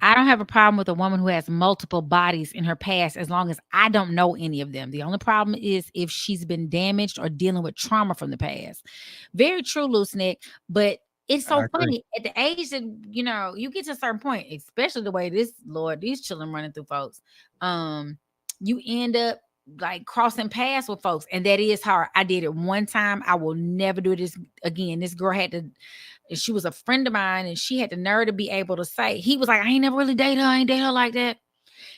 I don't have a problem with a woman who has multiple bodies in her past as long as I don't know any of them. The only problem is if she's been damaged or dealing with trauma from the past. Very true, Loose Nick, but it's so funny at the age that, you know, you get to a certain point, especially the way these children running through folks. You end up like crossing paths with folks, and that is hard. I did it one time. I will never do this again. This girl she was a friend of mine, and she had the nerve to be able to say, he was like, I ain't never really dated her. I ain't date her like that.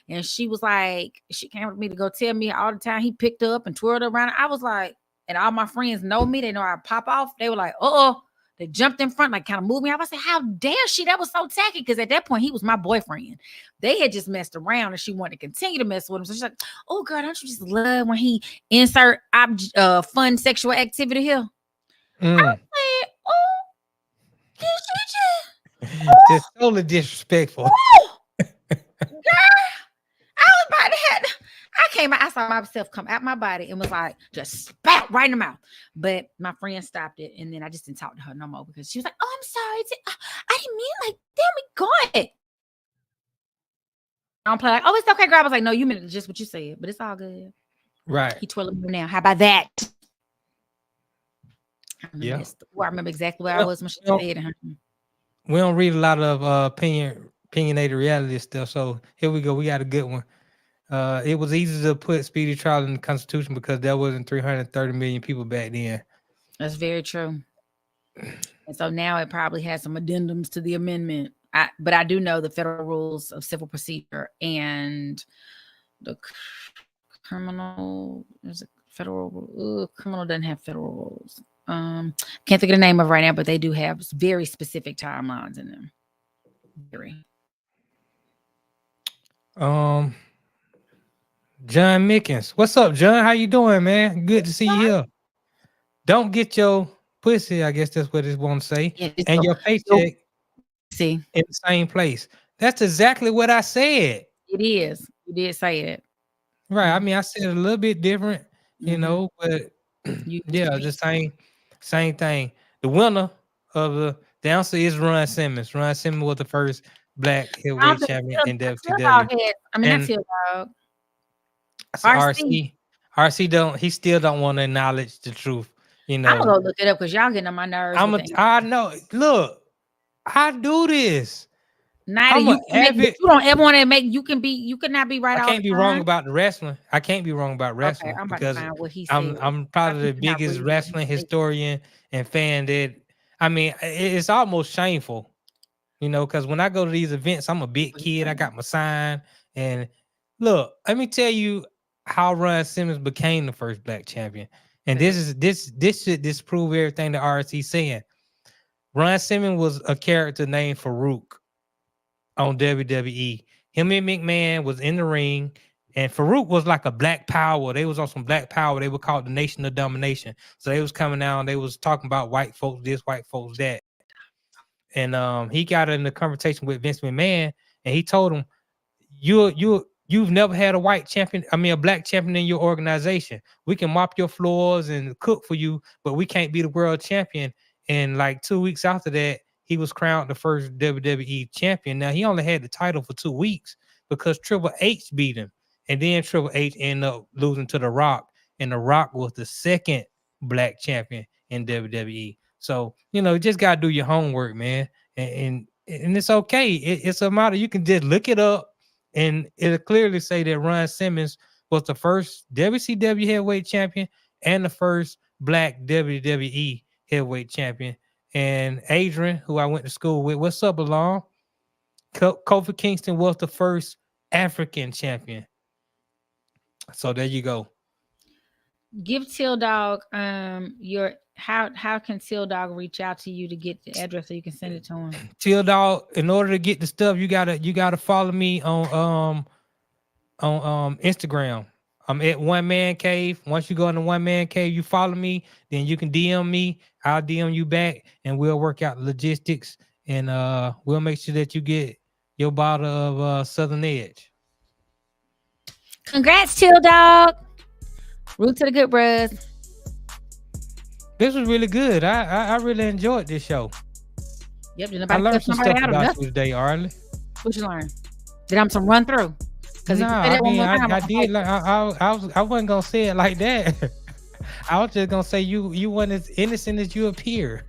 And she was like, she came with me to go tell me all the time he picked her up and twirled her around. I was like, and all my friends know me. They know I pop off. They were like, they jumped in front, like kind of moved me. I was like, how dare she? That was so tacky. Because at that point, he was my boyfriend. They had just messed around and she wanted to continue to mess with him. So she's like, oh, girl, don't you just love when he insert fun sexual activity here? I was like, oh, did she just totally disrespectful. Girl, I was about to have I came out, I saw myself come out my body and was like, just spat right in the mouth. But my friend stopped it, and then I just didn't talk to her no more because she was like, oh, I'm sorry. I didn't mean like, damn me, God. I don't play like, oh, it's okay, girl. I was like, no, you meant just what you said, but it's all good. Right. He twirling me now. How about that? Yeah. I remember exactly where I was when she said it. We don't read a lot of opinionated reality stuff, so here we go. We got a good one. It was easy to put speedy trial in the Constitution because there wasn't 330 million people back then. That's very true. And so now it probably has some addendums to the amendment. But I do know the federal rules of civil procedure and the criminal. There's a federal criminal doesn't have federal rules. Can't think of the name of it right now, but they do have very specific timelines in them. Very. John Mickens. What's up, John? How you doing, man? Good to see you here. Don't get your pussy, I guess that's what it want to say. Yeah, and your paycheck See, in the same place. That's exactly what I said. It is. You did say it. Right. I mean, I said it a little bit different, but yeah, the same thing. The winner of the answer is Ron Simmons. Ron Simmons was the first black heavyweight champion in WCW. That's Till Dog. RC he still don't want to acknowledge the truth. I'm gonna go look it up because y'all getting on my nerves. I know. Look, I do this. You don't ever want to make. You cannot be right. I can't be wrong about the wrestling. I can't be wrong about wrestling because I'm probably the biggest wrestling historian and fan. That I mean, it's almost shameful, because when I go to these events, I'm a big kid. I got my sign, and look, let me tell you how Ron Simmons became the first black champion. And this should disprove everything that RC saying. Ron Simmons was a character named Farouk on WWE. Him and McMahon was in the ring, and Farouk was like a black power. They was on some black power. They were called the Nation of Domination. So they was coming out, they was talking about white folks this, white folks that. And he got in the conversation with Vince McMahon, and he told him, You've never had a black champion in your organization. We can mop your floors and cook for you, but we can't be the world champion. And like 2 weeks after that, he was crowned the first WWE champion. Now, he only had the title for 2 weeks because Triple H beat him. And then Triple H ended up losing to The Rock. And The Rock was the second black champion in WWE. So, you just got to do your homework, man. And it's okay. It's a matter. You can just look it up. And it'll clearly say that Ron Simmons was the first WCW heavyweight champion and the first black WWE heavyweight champion. And Adrian, who I went to school with, what's up, Alon? Kofi Kingston was the first African champion. So there you go. Give Till Dog your how can Till Dog reach out to you to get the address so you can send it to him? Till Dog, in order to get the stuff, you gotta follow me on Instagram. I'm at One Man Cave. Once you go into One Man Cave, you follow me, then you can DM me. I'll DM you back, and we'll work out the logistics, and we'll make sure that you get your bottle of Southern Edge. Congrats, Till Dog. Root to the good, bros. This was really good. I really enjoyed this show. Yep. I learned some stuff about you today, Arle. What you learn? Did I some run through? I did. I wasn't gonna say it like that. I was just gonna say you weren't as innocent as you appear.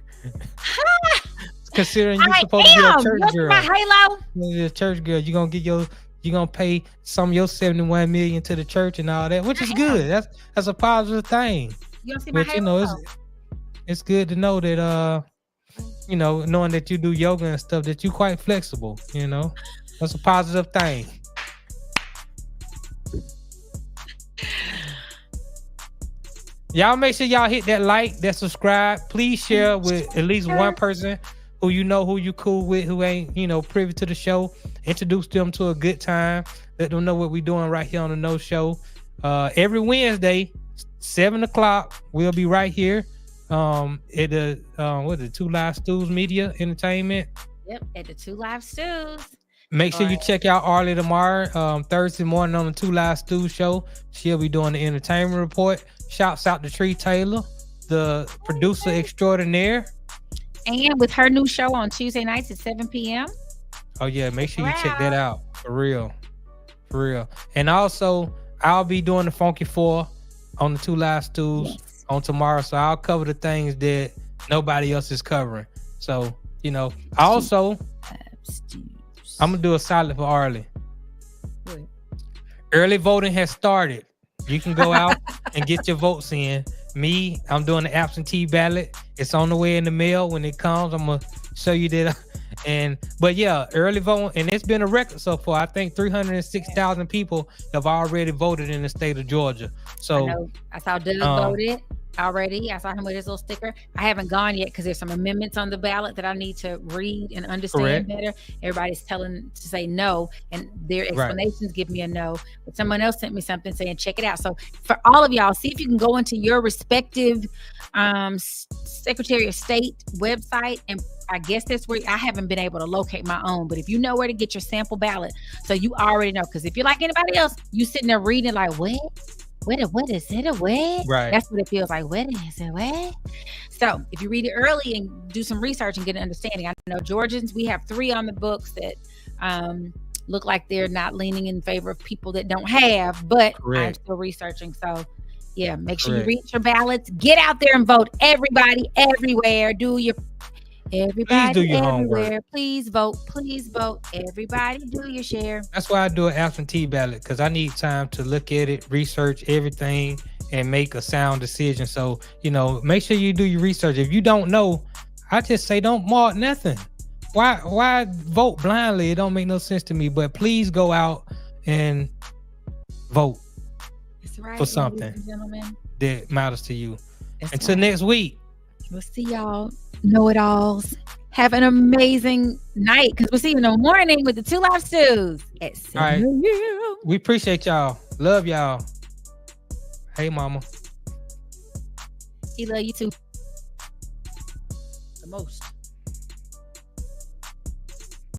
Considering you're supposed to be a church girl. My halo. You're a church girl. You're gonna pay some of your $71 million to the church and all that, which is good. That's a positive thing. You don't see my halo. It's good to know that knowing that you do yoga and stuff, that you quite flexible. That's a positive thing. Y'all make sure y'all hit that like, that subscribe. Please share with at least one person who who you cool with, who ain't privy to the show. Introduce them to a good time. Let them know what we're doing right here on the No Show. Every Wednesday, 7:00, we'll be right here. At the Two Live Stews Media Entertainment. Yep, at the Two Live Stews. Make sure you check out Arle tomorrow, Thursday morning on the Two Live Stews show. She'll be doing the entertainment report. Shouts out to Tree Taylor, the producer extraordinaire. And with her new show on Tuesday nights at 7 p.m. Oh yeah, make sure you check that out. For real. And also, I'll be doing the Funky Four on the Two Live Stews on tomorrow. So I'll cover the things that nobody else is covering. So, also, I'm going to do a solid for Arle. Early voting has started. You can go out and get your votes in. Me, I'm doing the absentee ballot. It's on the way in the mail. When it comes, I'm going to show you that. But yeah, early voting, and it's been a record so far. I think 306,000 people have already voted in the state of Georgia. So I saw Doug voted already. I saw him with his little sticker. I haven't gone yet because there's some amendments on the ballot that I need to read and understand better. Everybody's telling to say no, and their explanations give me a no. But someone else sent me something saying check it out. So for all of y'all, see if you can go into your respective Secretary of State website and I guess that's where I haven't been able to locate my own. But if you know where to get your sample ballot, so you already know. Because if you're like anybody else, you sitting there reading like, what is it? A what? Right. That's what it feels like. What is it? What? So if you read it early and do some research and get an understanding, I know Georgians, we have 3 on the books that look like they're not leaning in favor of people that don't have, but I'm still researching. So yeah, make sure you read your ballots, get out there and vote. Everybody, everywhere, everybody, do your everywhere. homework. Please vote. Everybody do your share. That's why I do an absentee ballot, because I need time to look at it, research everything, and make a sound decision. So, make sure you do your research. If you don't know, I just say don't mark nothing. Why vote blindly? It don't make no sense to me. But please go out and vote for something that matters to you. Until next week. We'll see y'all know-it-alls. Have an amazing night, because we'll see you in the morning with the 2 Live Stews at 7 a.m. We appreciate y'all. Love y'all. Hey, mama. He love you too. The most.